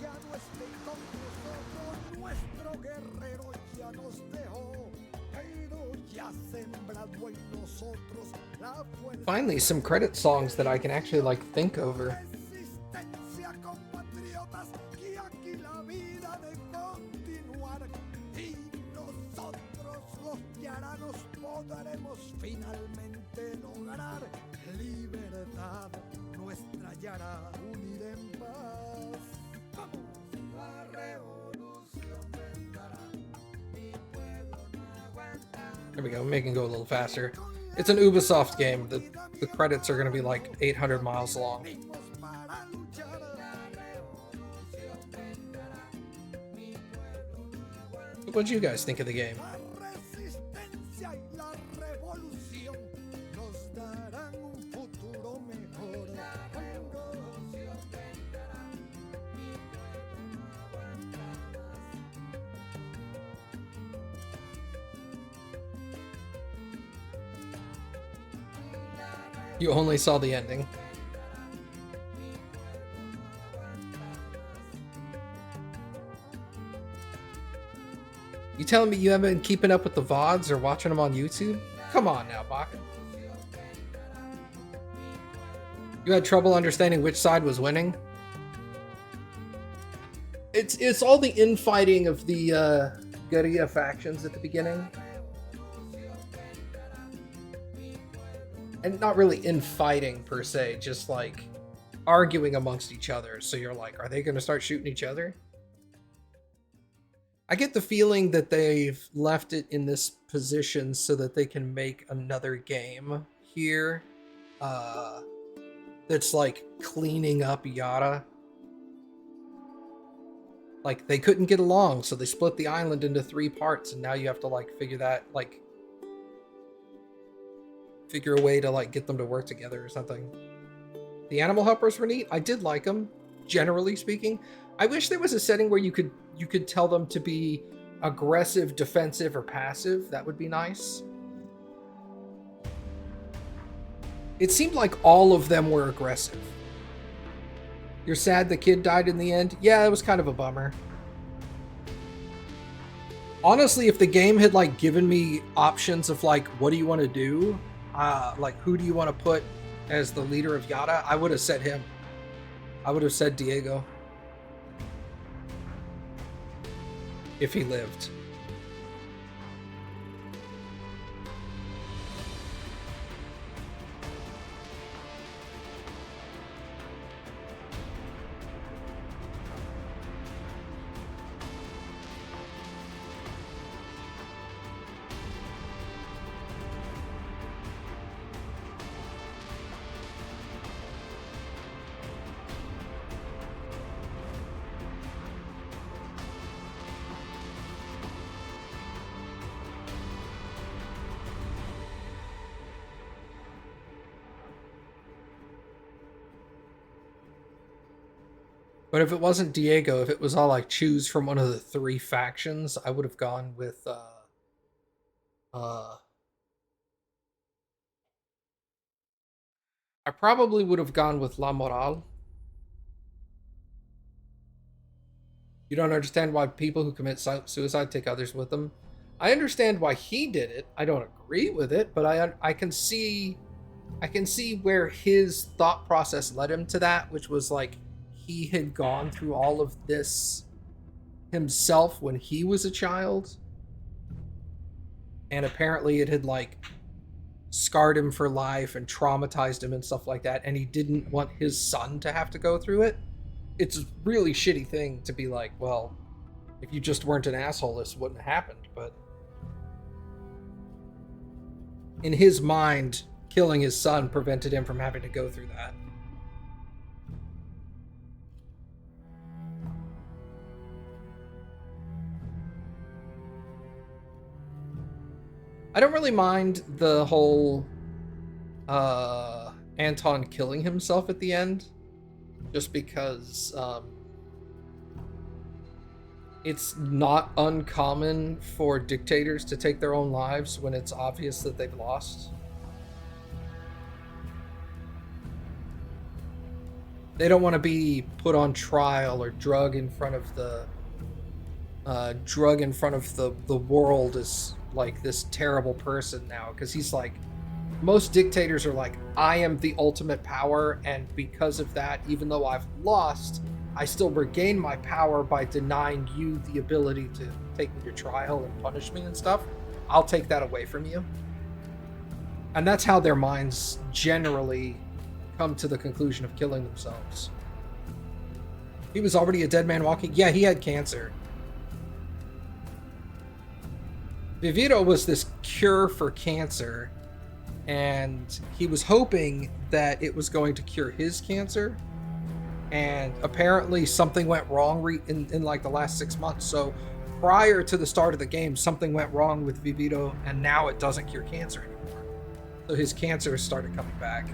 Ya no esté con nosotros nuestro guerrero, ya no Finally, some credit songs that I can actually like think over. There we go, making it go a little faster. It's an Ubisoft game. The credits are going to be like 800 miles long. What do you guys think of the game? You only saw the ending. You telling me you haven't been keeping up with the VODs or watching them on YouTube? Come on now, Baka. You had trouble understanding which side was winning? It's all the infighting of the guerrilla factions at the beginning. And not really infighting per se, just like arguing amongst each other. So you're like, are they going to start shooting each other? I get the feeling that they've left it in this position so that they can make another game here that's like cleaning up Yara. Like they couldn't get along, so they split the island into 3 parts, and now you have to like figure a way to like get them to work together or something. The animal helpers were neat. I did like them, generally speaking. I wish there was a setting where you could tell them to be aggressive, defensive, or passive. That would be nice. It seemed like all of them were aggressive. You're sad the kid died in the end? Yeah, it was kind of a bummer. Honestly, if the game had like given me options of like, what do you want to do? Like, who do you want to put as the leader of Yara? I would have said him. I would have said Diego. If he lived. But if it wasn't Diego, if it was all like choose from one of the 3 factions, I would have gone with I probably would have gone with La Moral. You don't understand why people who commit suicide take others with them. I understand why he did it. I don't agree with it, but I can see where his thought process led him to that, which was like he had gone through all of this himself when he was a child. And apparently it had like scarred him for life and traumatized him and stuff like that. And he didn't want his son to have to go through it. It's a really shitty thing to be like, well, if you just weren't an asshole, this wouldn't have happened. But in his mind, killing his son prevented him from having to go through that. I don't really mind the whole Anton killing himself at the end, just because it's not uncommon for dictators to take their own lives when it's obvious that they've lost. They don't want to be put on trial or drug in front of the world as like this terrible person now, because he's like most dictators are like, I am the ultimate power, and because of that, even though I've lost, I still regain my power by denying you the ability to take me to trial and punish me and stuff. I'll take that away from you. And that's how their minds generally come to the conclusion of killing themselves. He was already a dead man walking. Yeah, he had cancer. Vivito was this cure for cancer, and he was hoping that it was going to cure his cancer, and apparently something went wrong in like the last 6 months. So prior to the start of the game, something went wrong with Vivito, and now it doesn't cure cancer anymore. So his cancer started coming back.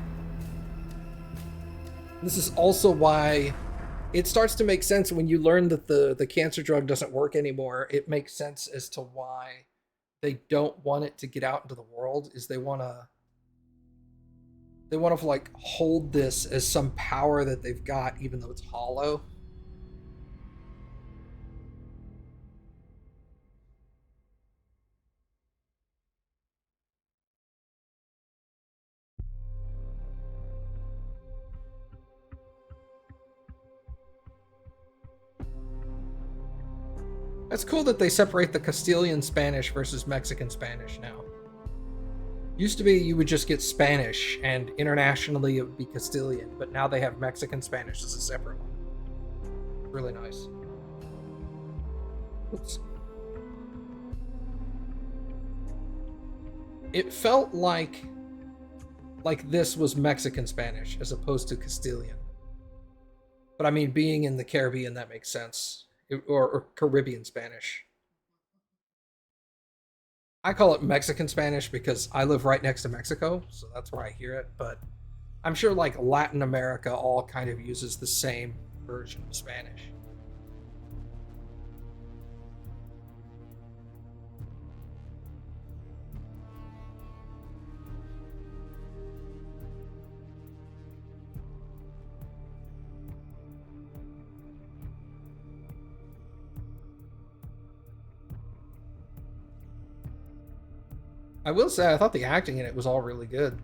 This is also why it starts to make sense when you learn that the cancer drug doesn't work anymore. It makes sense as to why they don't want it to get out into the world. Is they want to like hold this as some power that they've got, even though it's hollow. It's cool that they separate the Castilian Spanish versus Mexican Spanish now. Used to be you would just get Spanish, and internationally it would be Castilian, but now they have Mexican Spanish as a separate one. Really nice. Oops. It felt like this was Mexican Spanish as opposed to Castilian. But I mean, being in the Caribbean, that makes sense. Or Caribbean Spanish. I call it Mexican Spanish because I live right next to Mexico, so that's where I hear it, but I'm sure like Latin America all kind of uses the same version of Spanish. I will say, I thought the acting in it was all really good.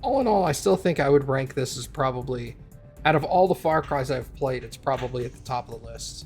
All in all, I still think I would rank this as probably, out of all the Far Cry's I've played, it's probably at the top of the list.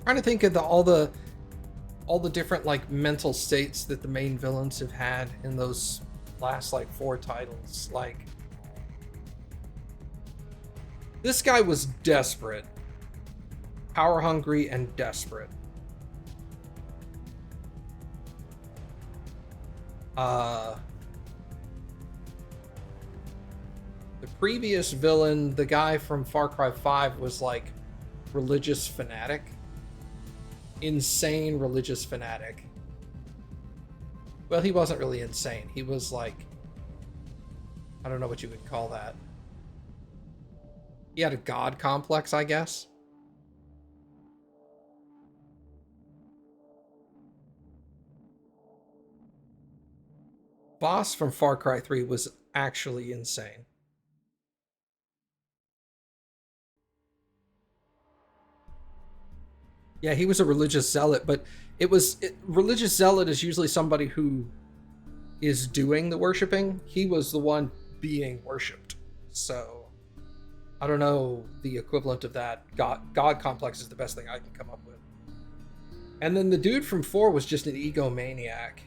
Trying to think of all the different like mental states that the main villains have had in those last like 4 titles. Like, this guy was desperate, power hungry, and desperate. The previous villain, the guy from Far Cry 5, was like religious fanatic. Insane religious fanatic. Well, he wasn't really insane. He was like, I don't know what you would call that. He had a god complex, I guess. Boss from Far Cry 3 was actually insane. Yeah, he was a religious zealot, but religious zealot is usually somebody who is doing the worshiping. He was the one being worshipped. So I don't know the equivalent of that. God complex is the best thing I can come up with. And then the dude from 4 was just an egomaniac.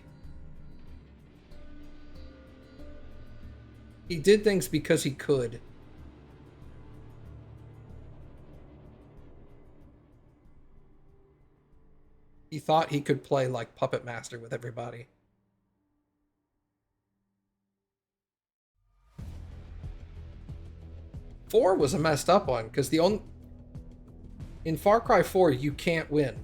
He did things because he could. He thought he could play like Puppet Master with everybody. Four was a messed up one, because in Far Cry 4 you can't win.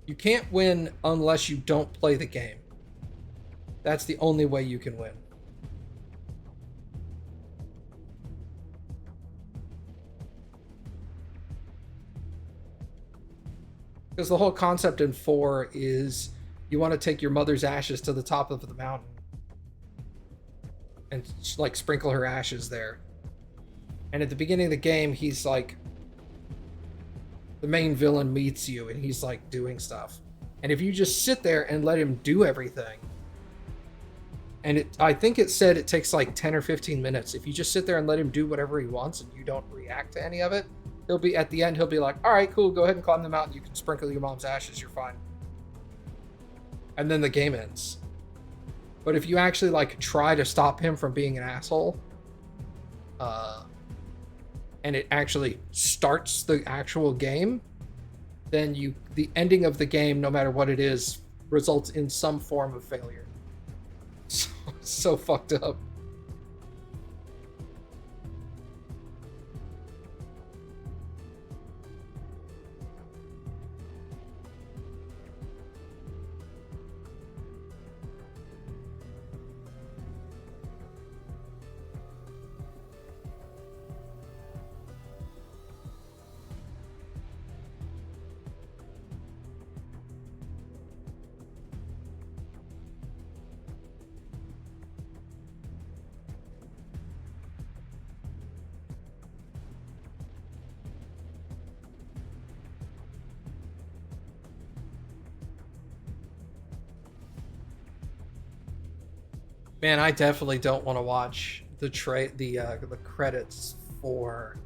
You can't win unless you don't play the game. That's the only way you can win. Because the whole concept in 4 is you want to take your mother's ashes to the top of the mountain and like sprinkle her ashes there. And at the beginning of the game, he's like, the main villain meets you and he's like doing stuff. And if you just sit there and let him do everything, and I think it said it takes like 10 or 15 minutes. If you just sit there and let him do whatever he wants and you don't react to any of it, he'll be at the end, he'll be like, all right, cool, go ahead and climb the mountain. You can sprinkle your mom's ashes, you're fine. And then the game ends. But if you actually like try to stop him from being an asshole, and it actually starts the actual game, then the ending of the game, no matter what it is, results in some form of failure. So fucked up. Man, I definitely don't want to watch the credits for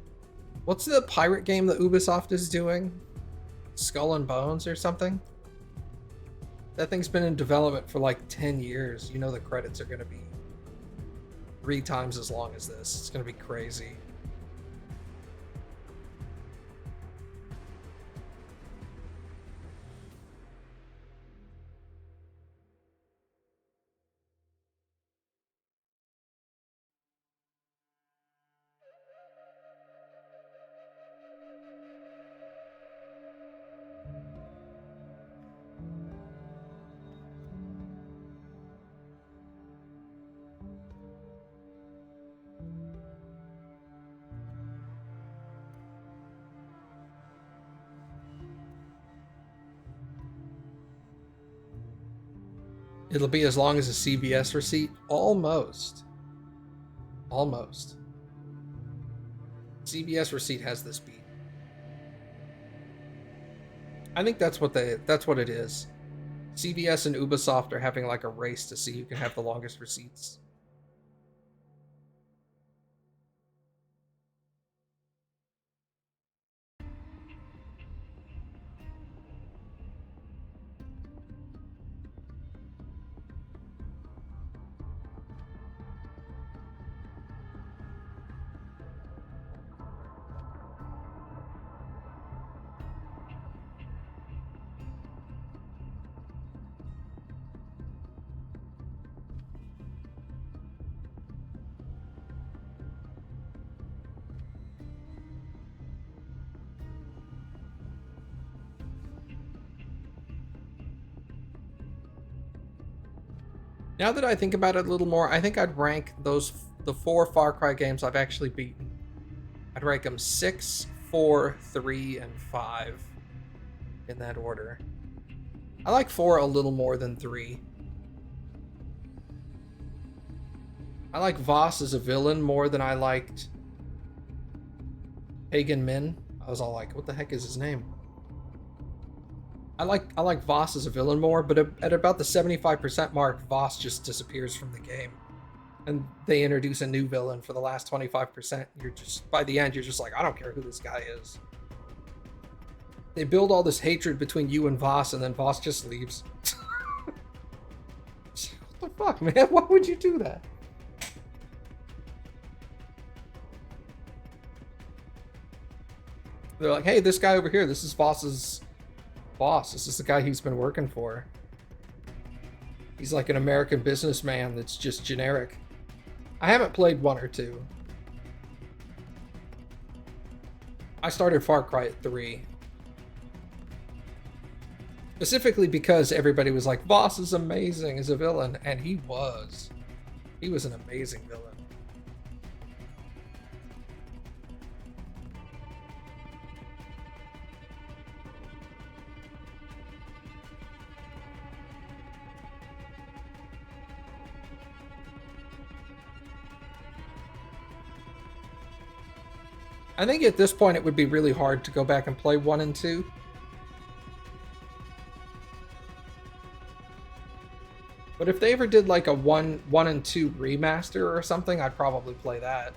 what's the pirate game that Ubisoft is doing? Skull and Bones or something? That thing's been in development for like 10 years. You know the credits are going to be 3 times as long as this. It's going to be crazy. It'll be as long as a CVS receipt? Almost. Almost. CVS receipt has this beat. I think that's what it is. CVS and Ubisoft are having like a race to see who can have the longest receipts. Now that I think about it a little more, I think I'd rank those the 4 Far Cry games I've actually beaten. I'd rank them 6, 4, 3, and 5 in that order. I like 4 a little more than 3. I like Voss as a villain more than I liked Pagan Min. I was all like, what the heck is his name? I like Voss as a villain more, but at about the 75% mark, Voss just disappears from the game. And they introduce a new villain for the last 25%. You're just, by the end, you're just like, I don't care who this guy is. They build all this hatred between you and Voss, and then Voss just leaves. What the fuck, man? Why would you do that? They're like, hey, this guy over here, this is Voss's boss. This is the guy he's been working for. He's like an American businessman that's just generic. I haven't played 1 or 2. I started Far Cry at 3. Specifically because everybody was like, Voss is amazing as a villain, and he was. He was an amazing villain. I think at this point it would be really hard to go back and play 1 and 2. But if they ever did like a 1 and 2 remaster or something, I'd probably play that.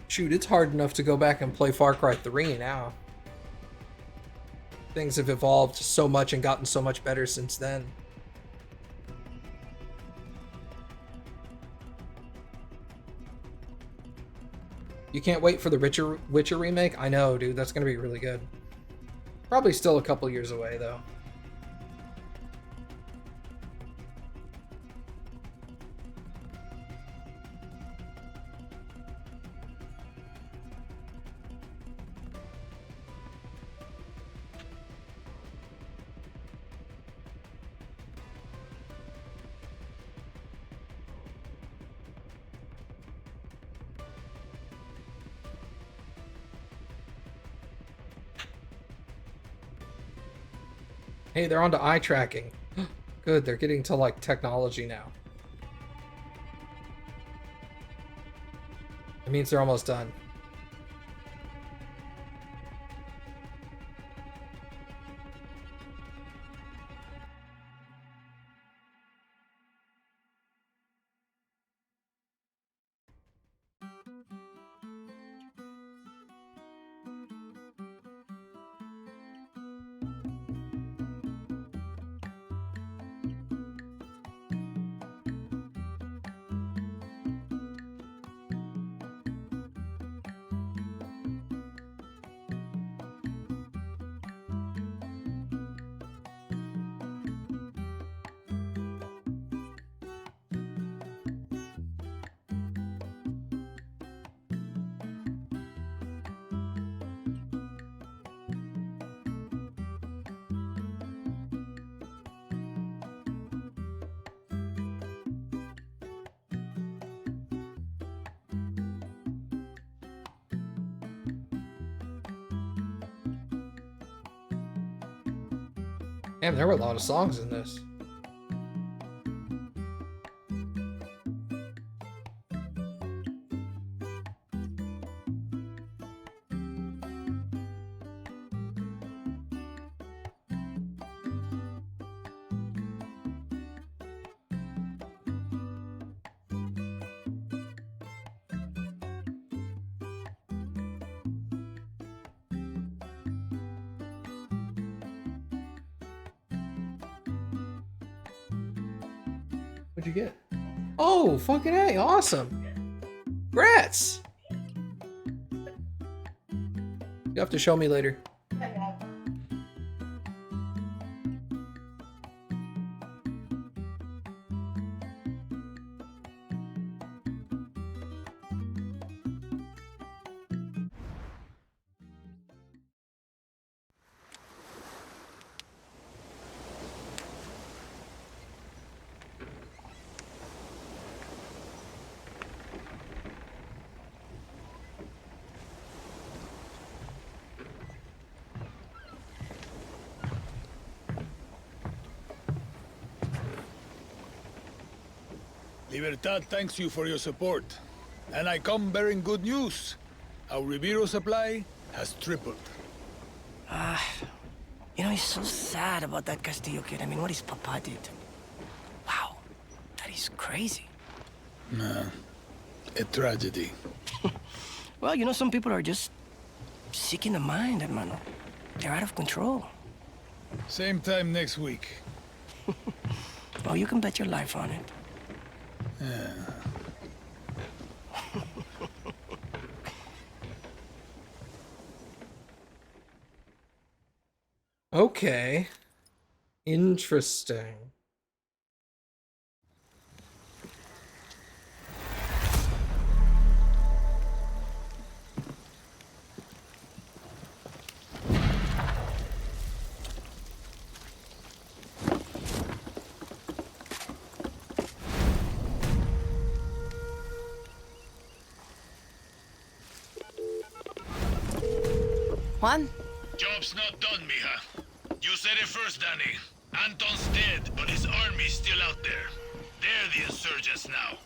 Shoot, it's hard enough to go back and play Far Cry 3 now. Things have evolved so much and gotten so much better since then. You can't wait for the Witcher remake? I know, dude. That's going to be really good. Probably still a couple years away, though. Hey, they're onto eye tracking. Good, they're getting to like technology now. It means they're almost done. Damn, there were a lot of songs in this. What'd you get? Oh, fucking A, awesome. Congrats. You have to show me later. Libertad thanks you for your support. And I come bearing good news. Our Ribeiro supply has tripled. You know, it's so sad about that Castillo kid. I mean, what his papa did. Wow, that is crazy. Nah, a tragedy. Well, you know, some people are just sick in the mind, hermano. They're out of control. Same time next week. Well, you can bet your life on it. Yeah. Okay. Interesting. Juan? Job's not done, mija. You said it first, Danny. Anton's dead, but his army's still out there. They're the insurgents now.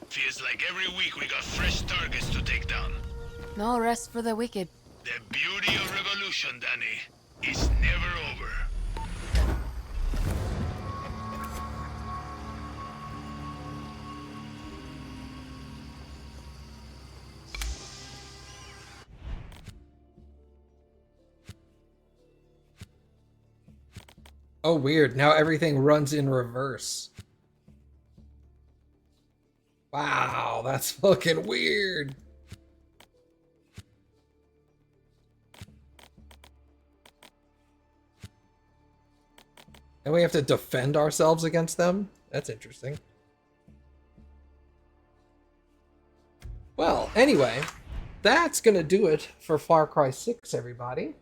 Feels like every week we got fresh targets to take down. No rest for the wicked. The beauty of revolution, Danny, is never over. Oh, weird. Now everything runs in reverse. Wow, that's fucking weird. And we have to defend ourselves against them? That's interesting. Well, anyway, that's gonna do it for Far Cry 6, everybody.